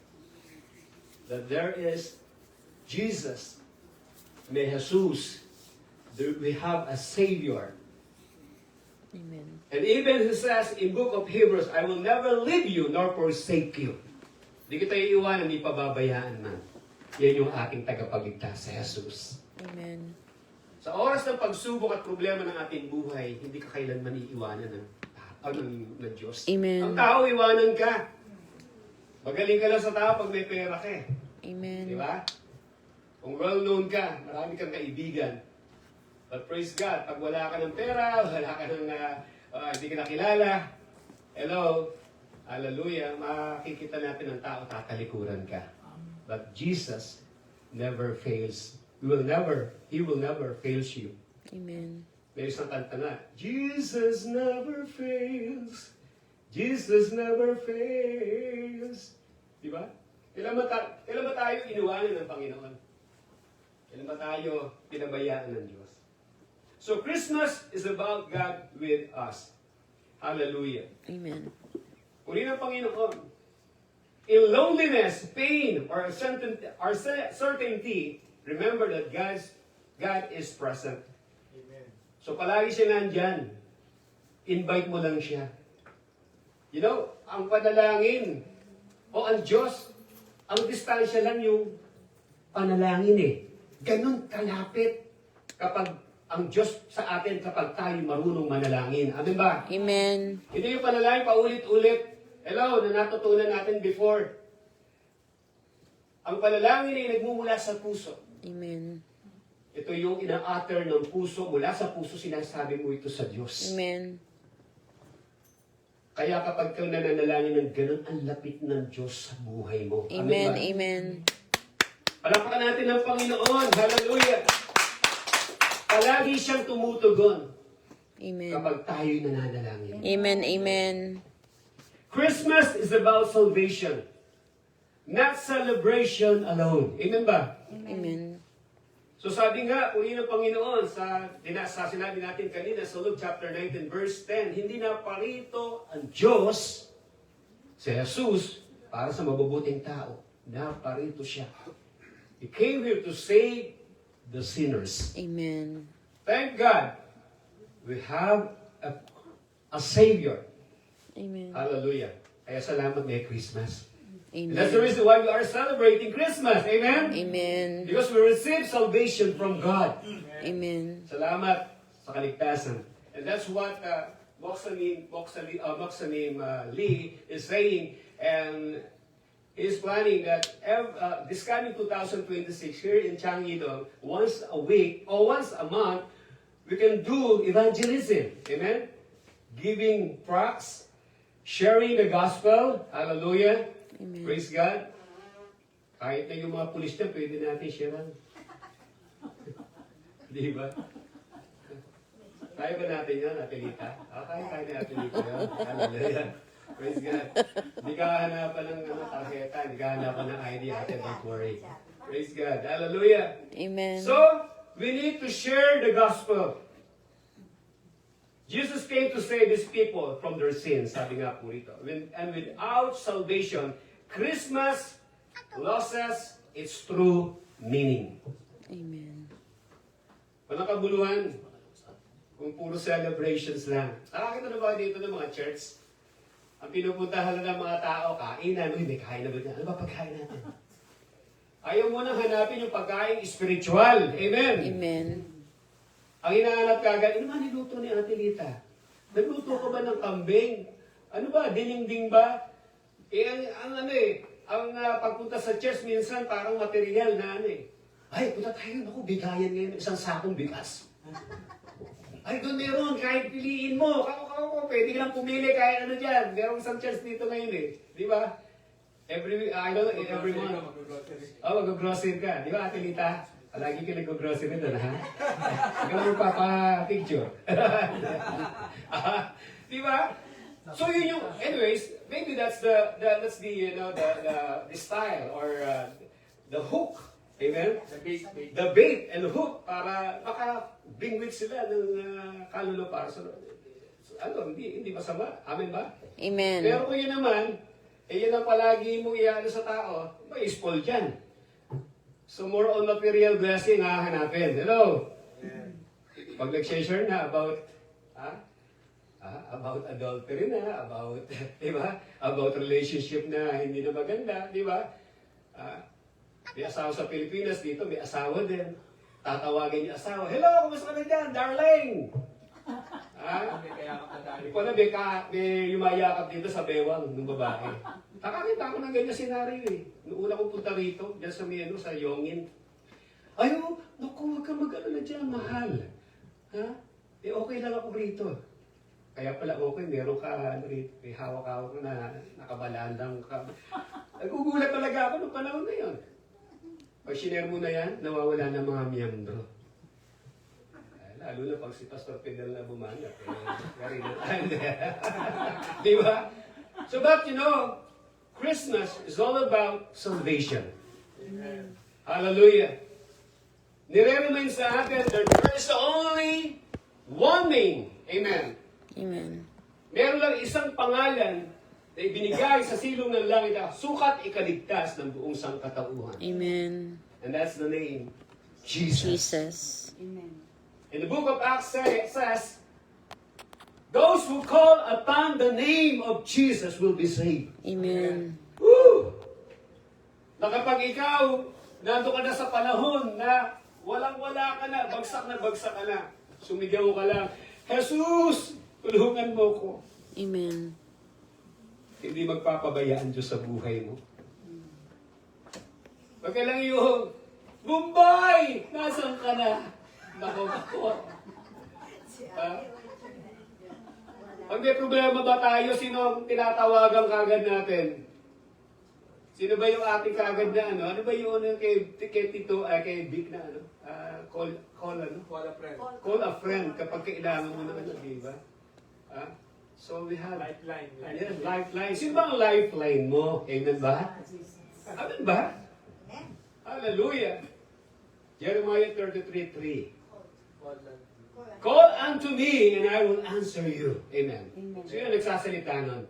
that there is Jesus, may Jesus, we have a Savior. Amen. And even He says in book of Hebrews, I will never leave you nor forsake you. Di kita iiwanan, di pababayaan man. Yan yung ating tagapagligtas, si Jesus. Amen. Sa oras ng pagsubok at problema ng ating buhay, hindi ka kailanman iiwanan ng Diyos. Amen. Ang tao, iwanan ka. Magaling ka lang sa tao pag may pera ka eh. Amen. Di ba? Kung well-known ka, marami kang kaibigan. But praise God, pag wala ka ng pera, wala ka ng hindi ka nakilala, hello, hallelujah, makikita natin ng tao, tatalikuran ka. But Jesus never fails. He will never fails you. Amen. May isang kanta na, Jesus never fails. Jesus never fails. Di ba? Kailan ba tayo iniwanan ng Panginoon? Kailan ba tayo pinabayaan ng Diyos? So Christmas is about God with us. Hallelujah. Amen. Purihin ang Panginoon. In loneliness, pain, or certainty, remember that God is present. Amen. So palagi siya nandyan. Invite mo lang siya. You know, ang panalangin o ang Diyos, ang distansya lang yung panalangin eh. Ganun kalapit kapag ang Diyos sa atin kapag tayo marunong manalangin. Amen ba? Amen. Hindi yung panalangin paulit-ulit. Hello, na natutunan natin before. Ang panalangin ay nagmumula sa puso. Amen. Ito yung ina-utter ng puso. Mula sa puso sinasabi mo ito sa Diyos. Amen. Kaya kapag kang nananalangin ng ganun, ang lapit ng Diyos sa buhay mo. Amen. ba? Amen. Palakpakan natin ang Panginoon. Hallelujah. Palagi siyang tumutugon Amen. kapag tayo'y nananalangin. Amen. Amen. Christmas is about salvation, not celebration alone. Amen ba? Amen. So sabi nga, purihin ng Panginoon sa sinabi natin kanina sa Luke chapter 19 verse 10, hindi na parito ang Diyos, si Jesus, para sa mabubuting tao. Naparito siya. He came here to save the sinners. Amen. Thank God, we have a Savior. Amen. Hallelujah. Kaya salamat, Merry Christmas. And Amen. that's the reason why we are celebrating Christmas. Amen? Amen. Because we receive salvation from God. Amen. Salamat sa kaligtasan. And that's what Moxanim Lee is saying. And he's planning that this coming 2026 here in Changi-do, once a week or once a month, we can do evangelism. Amen? Giving tracts, sharing the gospel. Hallelujah. Amen. Praise God. Kahit na yung mga pulis na, pwede natin sharean. Di ba? Kaya ba natin yan, Atelita? Kaya natin dito yan. Hallelujah. Praise God. Hindi ka hanapan ng tarjeta, hindi ka hanapan ng ID, ate, don't worry. Praise God. Hallelujah. Amen. So, we need to share the gospel. Jesus came to save His people from their sins, sabi nga po rito. And without salvation, Christmas loses its true meaning. Amen. Walang kabuluhan kung puro celebrations lang. Nakakita na ba dito ng mga church? Ang pinupuntahan lang ng mga tao, kainan. Uy, may kain na ba dyan? Ano ba pagkain natin? Ayaw mo nang hanapin yung pagkain spiritual. Amen. Amen. Ang hinahanap ka agad, ano ba niluto ni Ate Lita? Nagluto ka ba ng kambing? Ano ba, dininding ba? Ang pagpunta sa church minsan parang material na Ay, punta tayo, naku, bigayan ngayon, isang sakong bigas. Ay, doon meron, kahit piliin mo. Pwede ka lang pumili kahit ano dyan. Merong isang church dito ngayon Di ba? Every month. Mag-grocery ka. Di ba, Ate Lita? Palagi ka nag-grocery doon, ha? Ikaw mo papa-picture. Di ba? So yun anyways, maybe that's the style or the hook. Amen? The bait and hook para maka-bingwit sila ng kaluluwa para sa hindi masama. Amen ba? Amen. Pero kung yun naman, yan ang palagi mong iyaano sa tao, may spoil dyan. So more on material blessing hahanapin. Hello? Pag nag-share na about adultery na, about, di ba? About relationship na hindi na maganda, di ba? May asawa sa Pilipinas, dito may asawa din. Tatawagin yung asawa, hello, kumusta ka na dyan, darling? Hindi ko na may yumayakap dito sa bewang ng babae. Nakakita ako ng ganyan senaryo eh. Noong una kong punta rito, dyan sa Mieno, sa Yongin. Ayaw, naku, huwag ka mag-ano na dyan, mahal. Ha? Okay lang ako rito. Kaya pala okay, meron ka, may hawak-hawak na nakabalandang ka. Nagugulat talaga ako noong panahon na yun. Pag sinare mo na yan, nawawala ng mga miyembro. Lalo na pag si Pastor Pedal na bumangat. Di ba? So but you know, Christmas is all about salvation. Amen. Hallelujah. Nire-remind sa atin that there is only one name. Amen. Amen. Meron lang isang pangalan na ibinigay sa silong ng langit na sukat ikaligtas ng buong sangkatauhan. Amen. And that's the name, Jesus. Jesus. In the book of Acts it says, those who call upon the name of Jesus will be saved. Amen. Woo! Na kapag ikaw, nando ka na sa panahon na walang-wala ka na bagsak ka na, sumigaw ka lang, Jesus, tulungan mo ko. Amen. Hindi magpapabayaan Diyos sa buhay mo. Wag ka lang yung, Bombay! Nasaan ka na? Nako. Pag may problema ba tayo, sino ang tinatawagan kagad natin? Sino ba yung ating kagad na ano? Ano ba yung kay Tito, kay Vic na ano? Call a friend. Call a friend kapag kailangan mo na ano, di ba? So we have lifeline. Lifeline. Sino ba ang lifeline mo? Amen ba? Amen ba? Hallelujah. Jeremiah 33:3. Call unto me and I will answer you. Amen. So yun nagsasalita nun.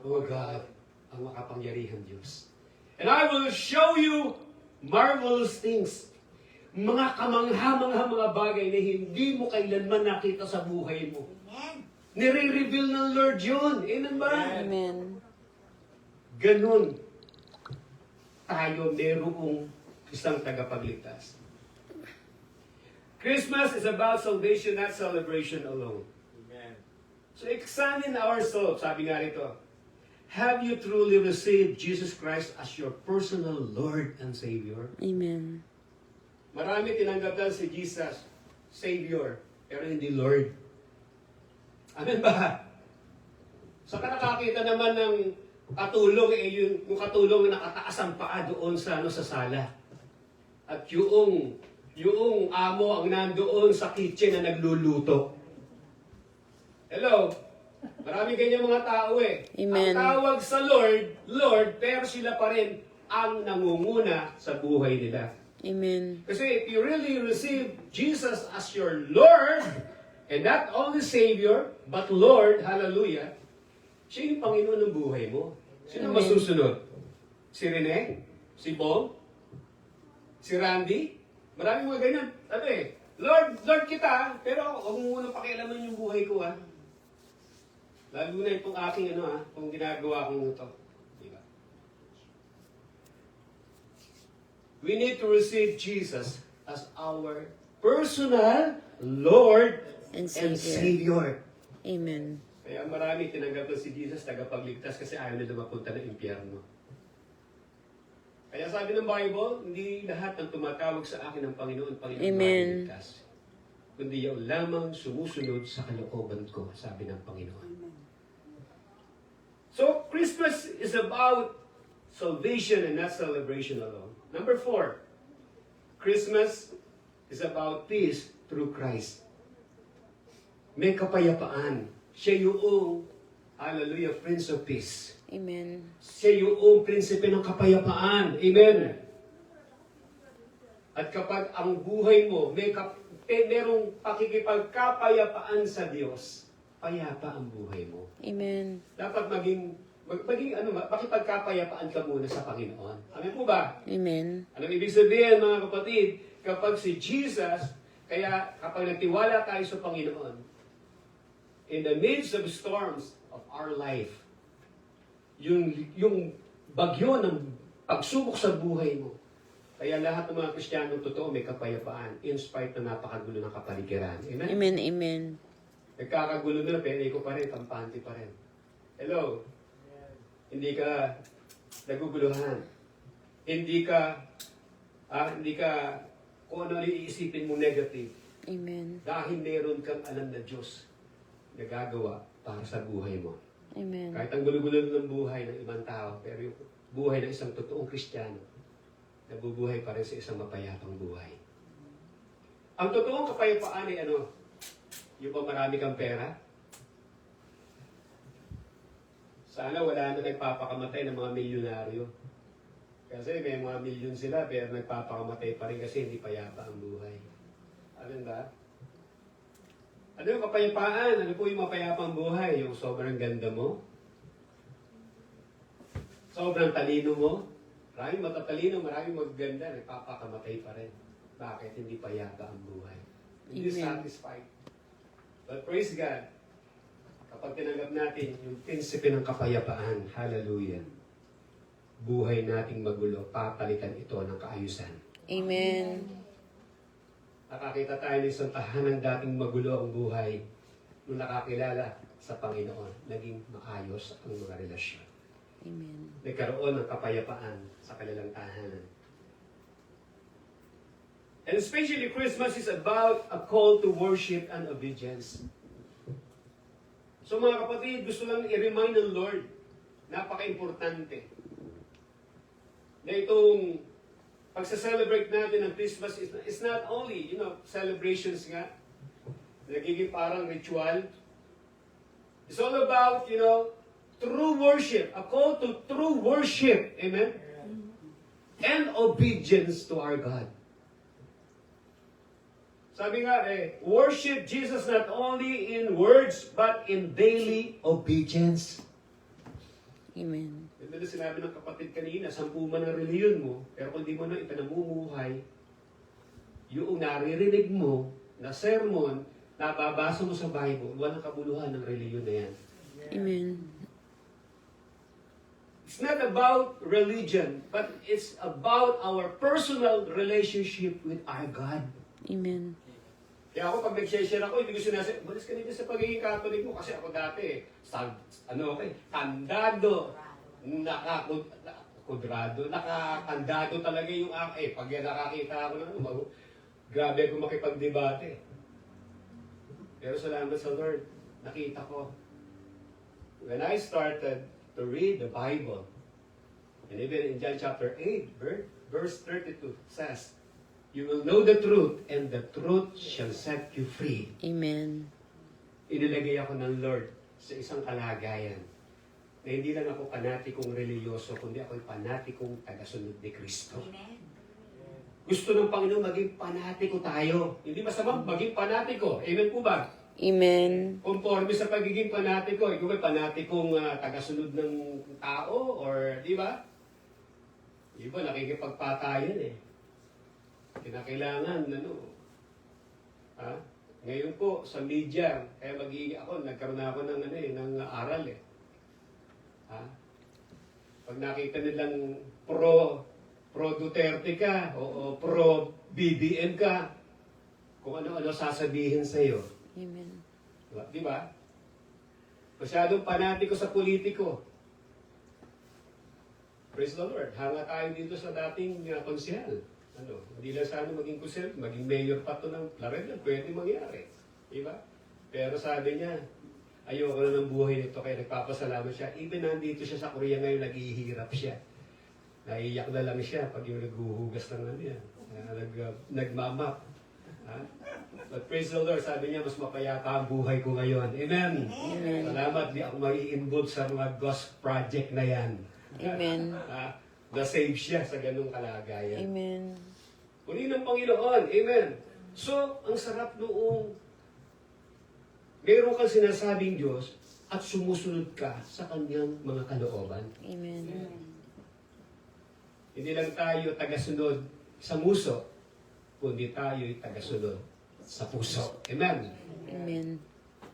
Oh God, ang makapangyarihan Diyos. And I will show you marvelous things. Mga kamangha-mangha mga bagay na hindi mo kailanman nakita sa buhay mo. Nire-reveal ng Lord yun. Amen ba? Amen. Ganun tayo merong isang tagapagligtas. Christmas is about salvation, not celebration alone. Amen. So examine ourselves, sabi nga rito. Have you truly received Jesus Christ as your personal Lord and Savior? Amen. Marami tinanggap si Jesus, Savior, pero hindi Lord. Amen ba? Sa nakakita naman ng katulong, yung katulong na nakataas ang paa doon sa sala. At yung amo ang nandoon sa kitchen na nagluluto. Hello? Marami ganyan mga tao eh. Amen. Ang tawag sa Lord, pero sila pa rin ang nangunguna sa buhay nila. Amen. Kasi if you really receive Jesus as your Lord, and not only Savior, but Lord, hallelujah, siya yung Panginoon ng buhay mo. Sino Amen. masusunod? Si Rene? Si Bong? Si Randy? Maraming mga ganyan. Lord kita, pero huwag mo muna pakialaman yung buhay ko, ha? Lalo na itong aking itong ginagawa kong ito. Diba? We need to receive Jesus as our personal Lord And and Savior. Savior. Amen. Kaya marami tinanggap na si Jesus, tagapagligtas kasi ayaw nila mapunta ng impyerno. Kaya sabi ng Bible, hindi lahat ng tumatawag sa akin ng Panginoon Amen. maligtas. Kundi yung lamang sumusunod sa kalooban ko, sabi ng Panginoon. So, Christmas is about salvation and not celebration alone. Number 4, Christmas is about peace through Christ. May kapayapaan. Siya yung, hallelujah, Prince of Peace. Amen. Siya yung prinsipe ng kapayapaan. Amen. At kapag ang buhay mo merong pakikipagkapayapaan sa Diyos, payapa ang buhay mo. Amen. Dapat makipagkapayapaan ka muna sa Panginoon. Amen po ba? Amen. Anong ibig sabihin, mga kapatid? Kapag si Jesus, kaya kapag nagtiwala tayo sa Panginoon, in the midst of storms of our life, yung bagyo ng pagsubok sa buhay mo, kaya lahat ng mga Kristiyano totoo may kapayapaan in spite na napakagulo ng kapaligiran. Amen? Amen. Amen. Nagkakagulo na, pero pa rin, kampante pa rin. Hello? Hindi ka naguguluhan. Hindi ka kung ano iisipin mo negative. Amen. Dahil meron kang alam na Diyos na gagawa para sa buhay mo. Amen. Kahit ang gulo-gulo ng buhay ng ibang tao, pero yung buhay ng isang totoong Kristiyano, nabubuhay pa rin sa isang mapayapang buhay. Ang totoong kapayapaan ay ano? Yung pa marami kang pera? Sana wala na nagpapakamatay ng mga milyonaryo. Kasi may mga milyon sila, pero nagpapakamatay pa rin kasi hindi payapa ang buhay. Ano ba? Ano yung kapayapaan? Ano po yung mapayapang buhay? Yung sobrang ganda mo? Sobrang talino mo? Maraming matatalino, maraming magaganda, nagpapakamatay pa rin. Bakit? Hindi payapa ang buhay. Hindi Amen. satisfied. But praise God, kapag tinanggap natin yung prinsipe ng kapayapaan, hallelujah, buhay nating magulo, papalitan ito ng kaayusan. Amen. Nakakita tayo ng isang tahanan dating magulo ang buhay nung nakakilala sa Panginoon, naging maayos ang mga relasyon. Amen. Nagkaroon ng kapayapaan sa kanilang tahanan. And especially Christmas is about a call to worship and obedience. So mga kapatid, gusto lang i-remind ng Lord, napaka-importante, na itong pagsa-celebrate natin ng Christmas is not only, celebrations nga, nagiging parang ritual. It's all about, true worship, a call to true worship, amen? And obedience to our God. Sabi nga, worship Jesus not only in words, but in daily obedience. Amen. Yung sinabi ng kapatid kanina, 10 man ang reliyon mo, pero kung di mo na ipinamumuhay, yung naririnig mo na sermon, nababasa mo sa Bible, walang kabuluhan ng reliyon na yan. Amen. It's not about religion, but it's about our personal relationship with our God. Amen. Kaya ako, pag nag-share ako, hindi ko sinasabi, balis ka nito sa pagiging Catholic mo, kasi ako dati, kandado, nakakandado talaga yung pag nakakita ako ng grabe ako makipagdebate. Pero salamat sa Lord, nakita ko. When I started to read the Bible, and even in John chapter 8, verse 32 says, you will know the truth, and the truth shall set you free. Amen. Inilagay ako ng Lord sa isang kalagayan na hindi lang ako panatikong reliyoso, kundi ako'y panatikong tagasunod ni Kristo. Gusto ng Panginoon maging panatiko tayo. Hindi masama maging panatiko. Amen po ba? Amen. Conforme sa pagiging panatiko. Ikaw ay panatikong tagasunod ng tao, or di ba? Iba, nakikipagpatayan Kinakailangan, Ngayon po, sa media, kaya nagkaroon ako ng aral Pag nakita nilang pro Duterte ka, o pro BBM ka, kung ano-ano sasabihin sa'yo. Amen. Di ba? Masyadong panatiko sa politiko. Praise the Lord. Hanga tayo dito sa dating konsehal. Hindi lang sana maging konsehal, maging mayor pa to ng Laredo, pwede mangyari. Di ba? Pero sabi niya, ayoko na ng buhay nito, kaya nagpapasalamat siya. Even nandito siya sa Korea ngayon, naghihirap siya. Naiiyak na lang siya pag yung naghuhugas ng nagmamap. But praise the Lord, sabi niya, mas mapayapa ang buhay ko ngayon. Amen. Amen. Salamat, di ako mag-i-involve sa mga ghost project na yan. Amen. Na-save siya sa ganung kalagayan. Amen. Purihin ng Panginoon. Amen. So, ang sarap noong meron kang sinasabing Diyos at sumusunod ka sa kanyang mga kalooban. Amen. Hindi lang tayo tagasunod sa muso, kundi tayo'y tagasunod sa puso. Amen. Amen.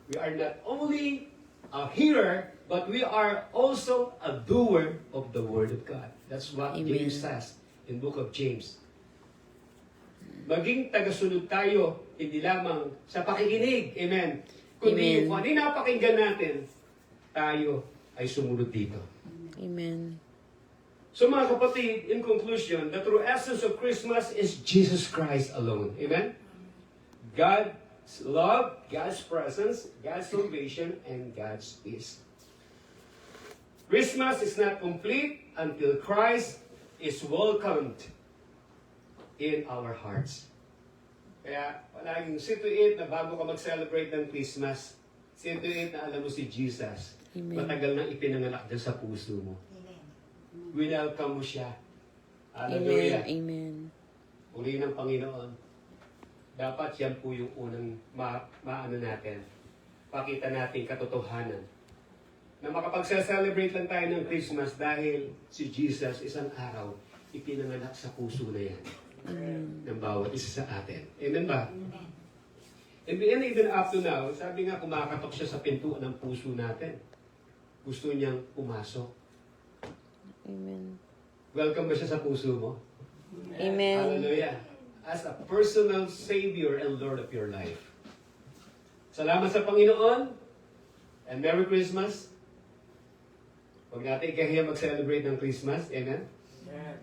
We are not only a hearer, but we are also a doer of the Word of God. That's what Amen. James says in book of James. Maging tagasunod tayo, hindi lamang sa pakikinig. Amen. Kundi Amen. kung ano yung napakinggan natin, tayo ay sumunod dito. Amen. So mga kapatid, in conclusion, the true essence of Christmas is Jesus Christ alone. Amen? God's love, God's presence, God's salvation, and God's peace. Christmas is not complete until Christ is welcomed in our hearts. Kaya palaging see to it na bago ka mag-celebrate ng Christmas, see to it na alam mo si Jesus. Amen. Matagal nang ipinanganak dyan sa puso mo. Amen. Winelcome mo siya. Amen. Hallelujah. Amen. Uli ng Panginoon. Dapat yan po yung unang maano natin. Pakita natin katotohanan. Na makapag-celebrate lang tayo ng Christmas dahil si Jesus isang araw ipinanganak sa puso na yan. Ng bawat isa sa atin. Amen ba? And even up to now, sabi nga kumakatok siya sa pintuan ng puso natin. Gusto niyang pumasok. Amen. Welcome ba siya sa puso mo? Amen. Hallelujah. As a personal Savior and Lord of your life. Salamat sa Panginoon. And Merry Christmas. Huwag natin ikahiya mag-celebrate ng Christmas. Amen?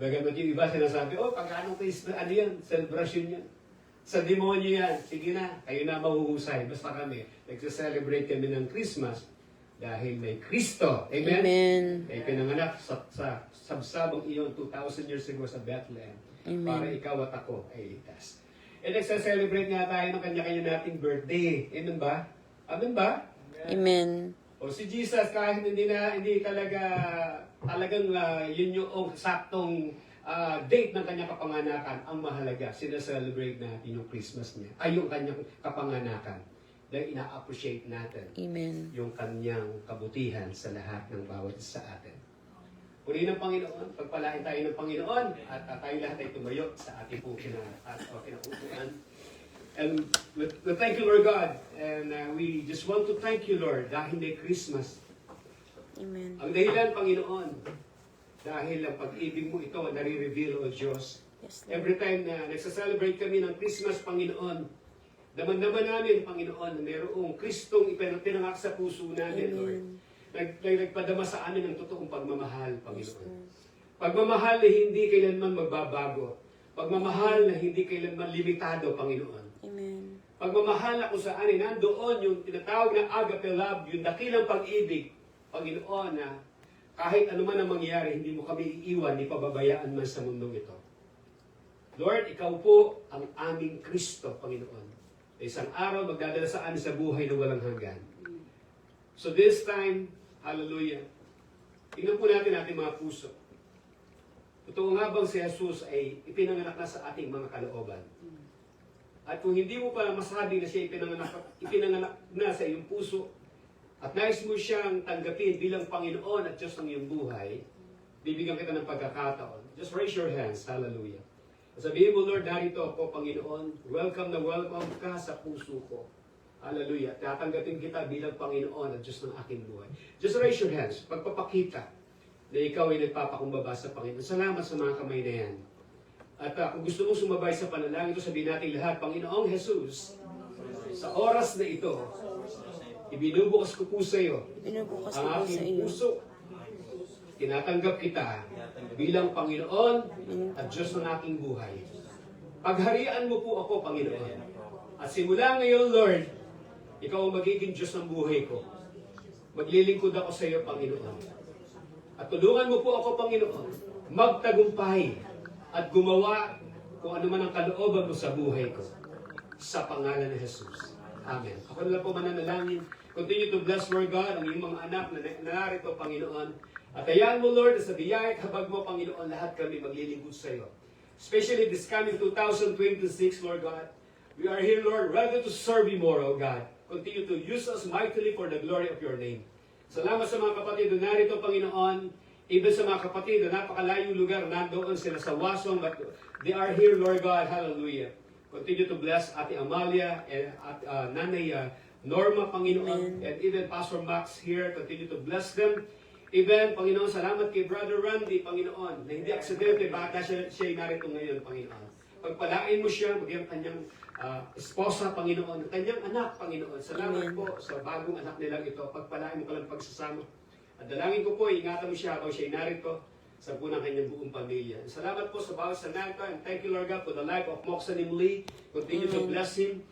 Bagamat yung iba sinasabi, pag anong Christmas, ano yan? Celebration yan. Sa demonyo yan. Sige na, kayo na mahuhusay. Basta kami, nagsa-celebrate kami ng Christmas dahil may Kristo. Amen? Amen. Ay pinanganak sa sabsabang iyon 2,000 years ago sa Bethlehem. Amen. Para ikaw at ako ay ligtas. And nagsa-celebrate nga tayo ng kanya-kanya nating birthday. Amen ba? Amen ba? Amen. O si Jesus, kahit hindi talagang yun yung saktong date ng kanyang kapanganakan, ang mahalaga, sinaselebrate natin yung Christmas niya, ay yung kanyang kapanganakan. Dahil ina-appreciate natin Amen. yung kanyang kabutihan sa lahat ng bawat isa sa atin. Purihin ng Panginoon, pagpalain tayo ng Panginoon, at tayo lahat ay tumayo sa ating po kinaupuan. And we thank you, Lord God, and we just want to thank you, Lord, dahil may Christmas. Amen. Ang dahilan, Panginoon, dahil ang pag-ibig mo ito, nare-reveal, O Diyos. Yes, Lord. Every time na nagsa-celebrate kami ng Christmas, Panginoon, daman-daman namin, Panginoon, na mayroong Kristong ipinanganak sa puso namin, Lord. Nagpadama sa amin ng totoong pagmamahal, Panginoon. Pagmamahal na hindi kailanman magbabago. Pagmamahal na hindi kailanman limitado, Panginoon. Amen. Pagmamahal na kung saan ay nandoon yung tinatawag na agape love, yung dakilang pag-ibig, Panginoon, na kahit ano man ang mangyari, hindi mo kami iiwan, ni pababayaan man sa mundong ito. Lord, ikaw po ang aming Kristo, Panginoon. Isang araw magdadala sa amin sa buhay na walang hanggan. So this time, hallelujah, tingnan po natin ating mga puso. Totoo nga bang si Jesus ay ipinanganak na sa ating mga kalooban? At kung hindi mo pa masabi na siya ipinanganak na sa iyong puso, at nais mo siyang tanggapin bilang Panginoon at Diyos ng iyong buhay, bibigyan kita ng pagkakataon. Just raise your hands, hallelujah. At sabihin mo, Lord, narito ako, Panginoon, welcome na welcome ka sa puso ko. Hallelujah. Tatanggapin kita bilang Panginoon at Diyos ng aking buhay. Just raise your hands, pagpapakita na ikaw ay nagpapakumbaba sa Panginoon. Salamat sa mga kamay na yan. At kung gusto mong sumabay sa panalangin ito, sabihin natin lahat, Panginoong Jesus, sa oras na ito, ibinubukas ko po sa iyo Binubukas ko ang po sa aking iyo. puso. Tinatanggap kita bilang Panginoon at Diyos ng aking buhay. Pagharian mo po ako, Panginoon. At simula ngayon, Lord, ikaw ang magiging Diyos ng buhay ko. Maglilingkod ako sa iyo, Panginoon. At tulungan mo po ako, Panginoon, magtagumpay at gumawa kung ano man ang kalooban mo sa buhay ko. Sa pangalan ni Jesus. Amen. Ako na lang po mananalangin. Continue to bless, Lord God, ang iyong mga anak na narito, Panginoon. At hayaan mo, Lord, sa biyaya at habag mo, Panginoon, lahat kami maglilingkod sa iyo. especially this coming 2026, Lord God. We are here, Lord, ready to serve you more, O God. Continue to use us mightily for the glory of your name. Salamat sa mga kapatid na narito, Panginoon. Even sa mga kapatid na napakalayong lugar, nandoon sila sa Wasong, but they are here, Lord God. Hallelujah. Continue to bless Ate Amalia and Nanay Norma, Panginoon, and even Pastor Max here. Continue to bless them. Even, Panginoon, salamat kay Brother Randy, Panginoon, na hindi aksidente, baka siya narito ngayon, Panginoon. Pagpalain mo siya, maging kanyang esposa, Panginoon, kanyang anak, Panginoon. Salamat po sa bagong anak nilang ito. Pagpalain mo ka lang pagsasama. At dalangin ko po, ingatan mo siya habang siya narito sa punang kanyang buong pamilya. Salamat po sa bawat sanata, and thank you, Lord God, for the life of Moksanim Lee. Continue to bless him.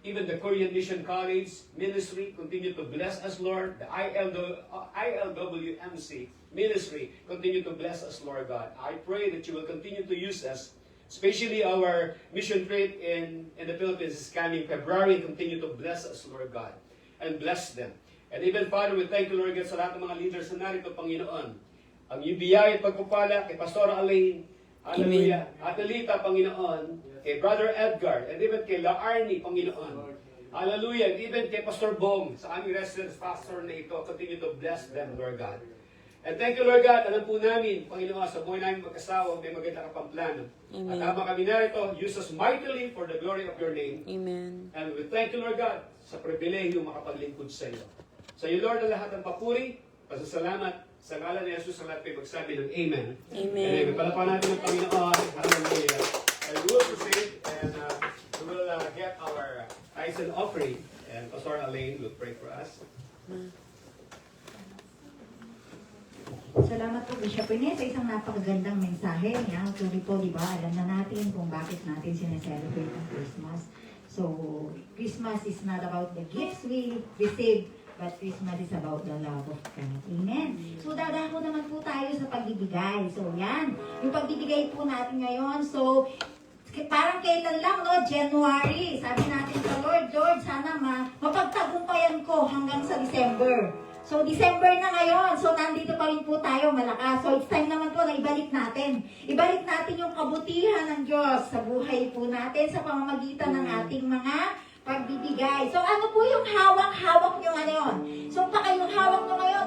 Even the Korean Mission College ministry, continue to bless us, Lord. The ILWMC ministry, continue to bless us, Lord God. I pray that you will continue to use us, especially our mission trip in the Philippines is coming February. Continue to bless us, Lord God, and bless them. And even, Father, we thank you, Lord God, sa lahat ng mga leaders na narito, Panginoon. Ang iyong biyaya at pagpapala kay Pastor Alain, hallelujah, Ate Lita, Panginoon, kay Brother Edgar, and even kay La Arnie, Panginoon. Hallelujah, and even kay Pastor Bong, sa aming residence pastor na ito, continue to bless them, Lord God. And thank you, Lord God, alam po namin, Panginoon, sa buhay namin mag-asawa, may maganda ka pang plano. At habang kami narito, use us mightily for the glory of your name. Amen. And we thank you, Lord God, sa pribilehyo makapaglingkod sa iyo. Sa iyo, Lord, ang lahat ng papuri, pasasalamat, sa ngalan ni Jesus, ang lahat ay magsabi ng Amen. Amen. And palapakan natin ang Panginoon. Hallelujah. And we will proceed, and we will get our tithes and offering. And Pastor Alain will pray for us. Salamat po, Bishop Rene, sa isang napakagandang mensahe. Yan, tuloy po, di ba? Alam na natin kung bakit natin sineselebrate ang Christmas. So, Christmas is not about the gifts we receive, but Christmas is about the love of God. Amen. So, dadako naman po tayo sa pagbibigay. So, yan. Yung pagbibigay po natin ngayon. So, parang kailan lang, no? January. Sabi natin sa Lord, Lord, sana mapagtagumpayan ko hanggang sa December. So, December na ngayon. So, nandito pa rin po tayo, malakas. So, it's time naman po na ibalik natin. Ibalik natin yung kabutihan ng Diyos sa buhay po natin sa pamamagitan ng ating mga pagbibigay. So, ano po yung hawak-hawak nyo ngayon? So, baka yung hawak nyo ngayon,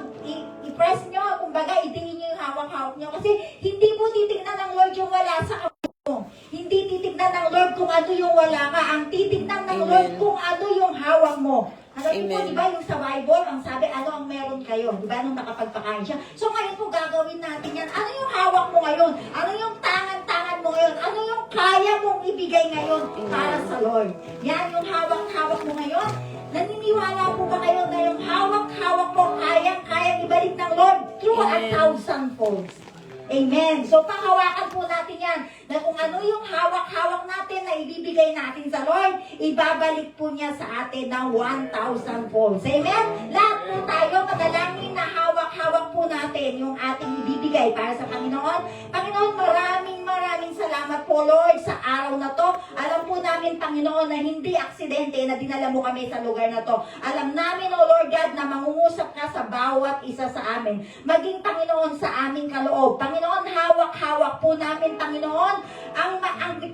i-press nyo, kumbaga, itingin nyo yung hawak-hawak nyo. Kasi, hindi po titignan ng Lord yung wala sa mo. Hindi titignan ng Lord kung ano yung wala ka. Ang titignan ng Lord kung ano yung hawak mo. Ano po, di ba, yung sa Bible, ang sabi, ano ang meron kayo? Di ba, nung nakapagpakain siya? So, ngayon po, gagawin natin yan. Ano yung hawak mo ngayon? Ano yung tangan-tangan mo ngayon? Ano yung kaya mong ibigay ngayon para sa Lord? Yan, yung hawak-hawak mo ngayon. Naniniwala po ba kayo na yung hawak-hawak mo, kayang ibalik ng Lord through 1,000 folds? Amen. So, panghawakan po natin yan na kung ano yung hawak-hawak natin na ibibigay natin sa Lord, ibabalik po niya sa atin ng 1,000 folds. Amen? Lahat po tayo, madalangin na hawak-hawak po natin yung ating ibibigay para sa Panginoon. Panginoon, maraming salamat po, Lord, sa araw na to. Alam po namin, Panginoon, na hindi aksidente na dinala mo kami sa lugar na to. Alam namin, O Lord God, na mangungusap ka sa bawat isa sa amin. Maging, Panginoon, sa aming kaloob. Panginoon, hawak-hawak po namin, Panginoon, ang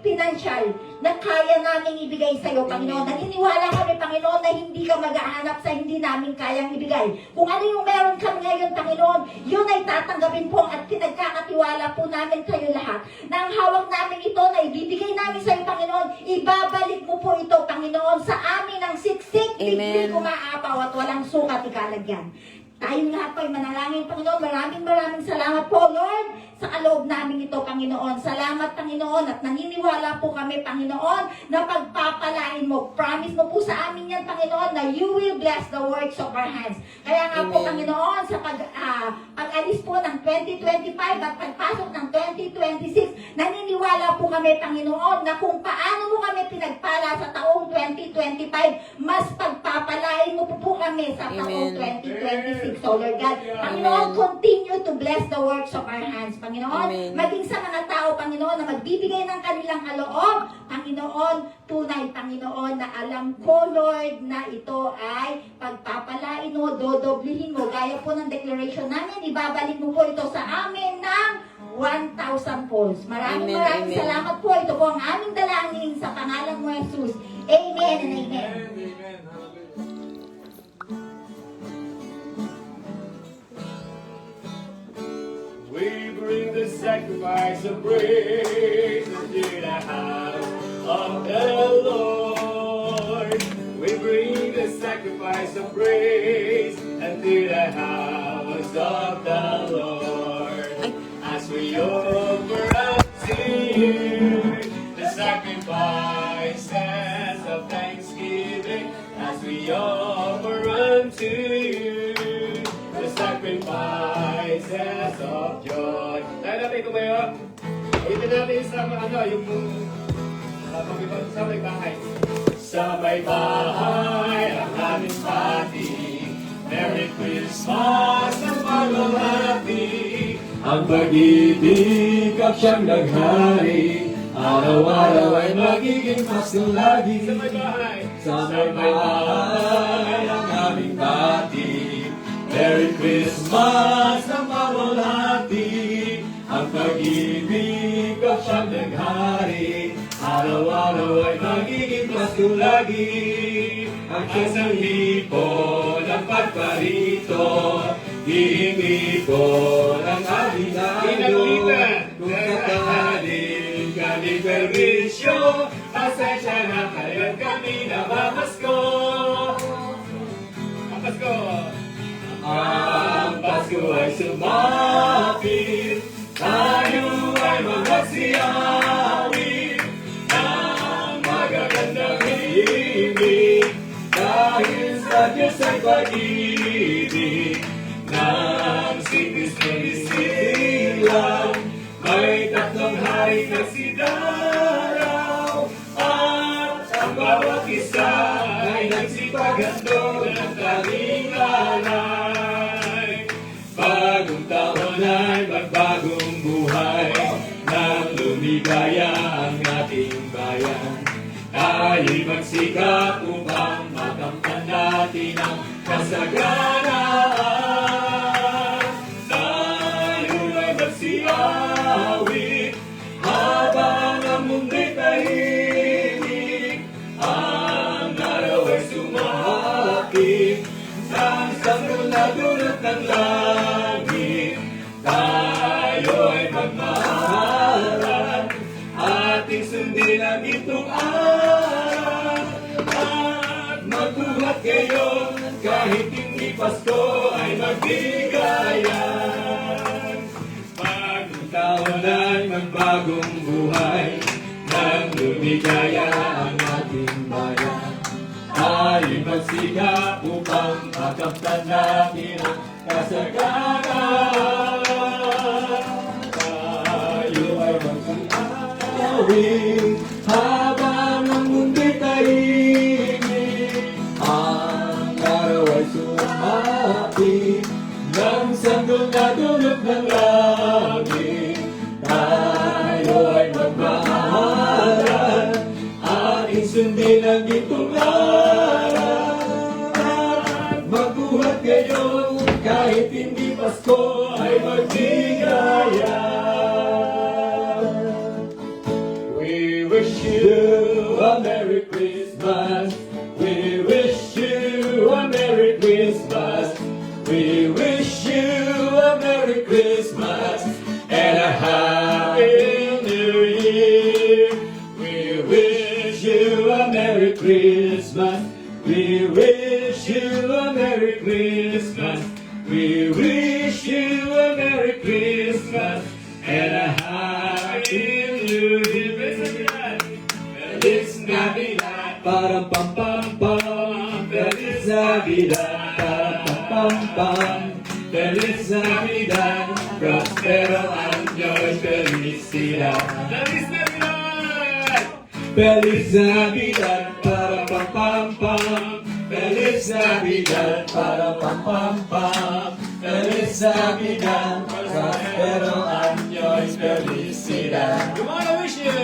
financial na kaya namin ibigay sa iyo, Panginoon. Naniniwala kami, Panginoon, na hindi ka mag-aanap sa hindi namin kayang ibigay. Kung ano yung meron kami ngayon, Panginoon, yun ay tatanggapin po at pinagkakatiwala po namin kayo lahat. Na ang hawak namin ito na ibibigay namin sa iyo, Panginoon, ibabalik mo po ito, Panginoon, sa amin ang siksik, bigli kumaapaw at walang sukat ikalagyan. Tayong lahat po ay manalangin, Panginoon. Maraming salamat po, Lord, sa kaloob namin ito, Panginoon. Salamat, Panginoon, at naniniwala po kami, Panginoon, na pagpapalain mo. Promise mo po sa amin yan, Panginoon, na you will bless the works of our hands. Kaya nga po, Panginoon, sa pag-alis po ng 2025 at pagpasok ng 2026, naniniwala po kami, Panginoon, na kung paano mo kami pinagpala sa taong 2025, mas pagpapalain mo po kami sa taong 2026. So, Lord God, Panginoon, continue to bless the works of our hands, Panginoon. Maging sa mga tao, Panginoon, na magbibigay ng kanilang kaloob, Panginoon, tunay, Panginoon, na alam ko, Lord, na ito ay pagpapalain mo, dodoblihin mo, gaya po ng declaration namin, ibabalik mo po ito sa amin ng 1,000 folds. Maraming Amen, amen. salamat po. Ito po ang aming dalangin sa pangalan mo, Jesus. Amen and amen. We bring the sacrifice of praise into the house of the Lord. We bring the sacrifice of praise into the house of the Lord. As we offer up to you the sacrifices of thanksgiving, as we offer unto you the sacrifices of joy. Tayo natin tumayo. Itin natin sa yung sa may bahay. Sa may bahay ang aming pati. Merry Christmas ang maghahati. Ang pag-ibig at siyang naghari. Araw-araw ay magiging Pasko lagi. Sa may bahay. Sa may bahay ang aming pati. Merry Christmas ang maghahati. Ang pag-ibig at siyang naghari. Araw-araw ay magiging Pasko lagi. Ang isang hipon ang pagparito. Hihingi ko ng alinado. Kung kakahalin kami permisyo, pasensya na kayo't kami namamasko. Ang Pasko! Ang Pasko ay sumapit. Tayo ay magsiawit ng magagandang himig. Dahil sa Diyos ay pag-ibig ng si Kristo isilang. May tatlong hari na sidaraw. At ang bawat isa ay nagsipaghandog ng tanging alay. Bagong taon ay magbagong buhay. Nang lumigaya ang ating bayan. Tayo'y magsikap upang makamtan natin ang kasaganaan. Tayo'y magsiawit habang ang mundo'y tahimik. Ang araw ay sumapit ng sanggol na dulot ng langit. Tayo ay magmahalan, ating sundin ang itong araw. At magbuhat kayo kahit hindi Pasko ay magbigayan. Bagong taon ay magbagong buhay, nang lumigaya ang ating bayan. Tayo'y magsikap upang makamtan natin ang kasaganan. Tayo ay magsiawit habang ang mundo'y tahimik. Ang araw ay sumapit ng sanggol na dulot ng langit. Tayo ay magmahalan, ating sundin ang itong araw. At magbuhat kayo kahit hindi Pasko ay magligaya. We wish you a Merry Christmas. We wish you a Merry Christmas. We wish you a Merry Christmas and a Happy New Year. We wish you a Merry Christmas. We wish you a Merry Christmas. We wish you a Merry Christmas and a Happy New Year. Feliz Navidad, param pam pam pam. Feliz Navidad, param pam pam pam. Feliz Navidad, prospero año y felicidad. Feliz Navidad, Feliz Navidad, param pam pam pam. Feliz Navidad, param pam pam pam. Feliz Navidad, prospero año y felicidad. We wanna wish you.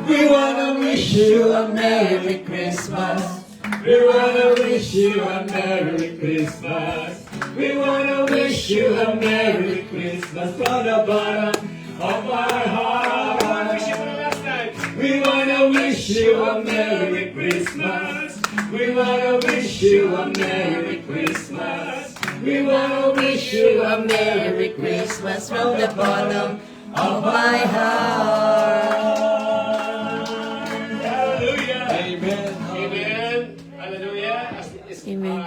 We wanna wish you a Merry Christmas. We wanna wish you a Merry Christmas. We wanna wish you a Merry Christmas from the bottom of our heart. Wish you for the last time. We wanna wish you a Merry Christmas. We wanna wish you a Merry Christmas. We wanna wish you a Merry Christmas from the bottom of my heart. Hallelujah. Amen. Amen. Hallelujah. Amen.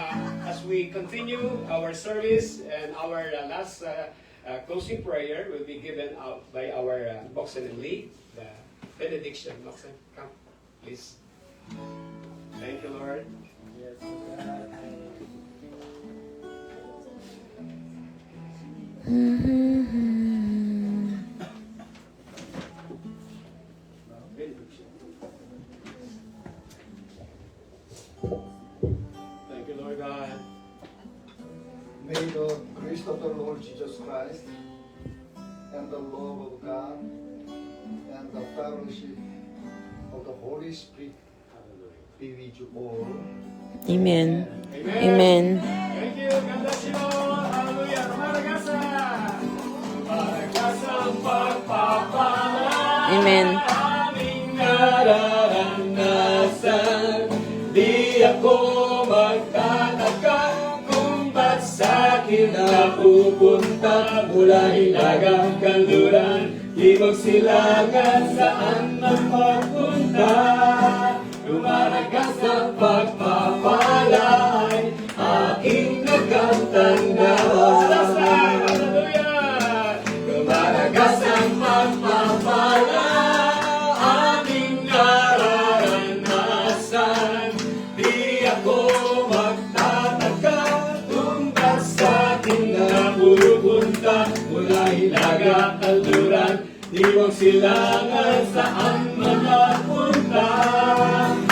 As we continue our service and our last closing prayer will be given out by our Boxen and Lee, the benediction. Boxen, come, please. Thank you, Lord. Benediction. Thank you, Lord God. May the grace of the Lord Jesus Christ and the love of God and the fellowship of the Holy Spirit be with you all. Amen. Amen. Amen. Thank you. God bless you all. Hallelujah. Rumaragasa. Rumaragasa ang pagpapala. Amen. Aming nararanasan. Di ako magtataka kung ba't sa'kin napupunta mula hilagang kanluran, ibang silangan saan man magpunta. Lumaragas ang pagpapalay, aking nagkatandaan. Hallelujah. Lumaragas ang pagpapalay, aking nararanasan. Di ako magtataka kung ba't sa'kin napupunta mula hilaga kalduran, diwang silangan saan man mapunta.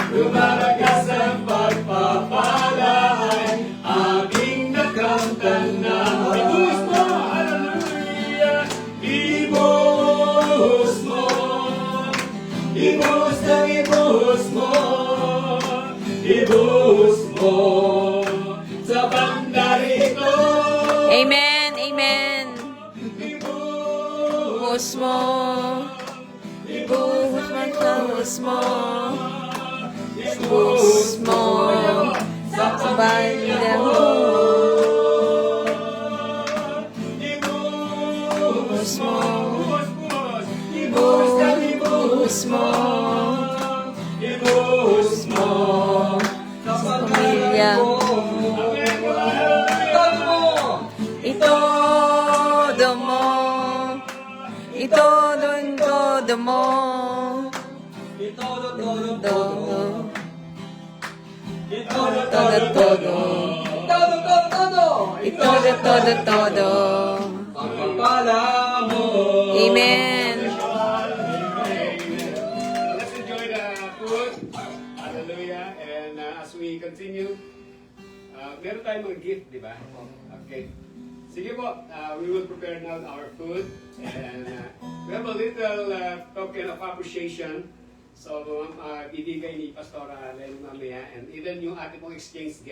Lumaragas ang pagpapalay, aking nakamtanaw. Ibuhos mo. Hallelujah. Ibuhos mo, ibuhos na ibuhos mo, ibuhos mo sa banda rito. Amen. Amen. Ibuhos Buhos mo. Buhos mo. Buhos mo. Buhos mo. Sa banda mo. Ibuhos mo, Ibuhos, buhos. ibuhos mo, ibuhos mo sa pamilya mo. Todo mo, Itodo mo. Itodo mo. itodo, todo, Todo. itodo, Todo, todo. todo, todo, Itodo, todo, todo. pagpapala mo. Amen. Let's enjoy the food. Hallelujah. And as we continue, meron tayong mga gift, di ba? Okay. Sige po, we will prepare now our food. And we have a little token of appreciation. So, bibigay ni Pastora Len mamaya. And even yung ating pong exchange gift.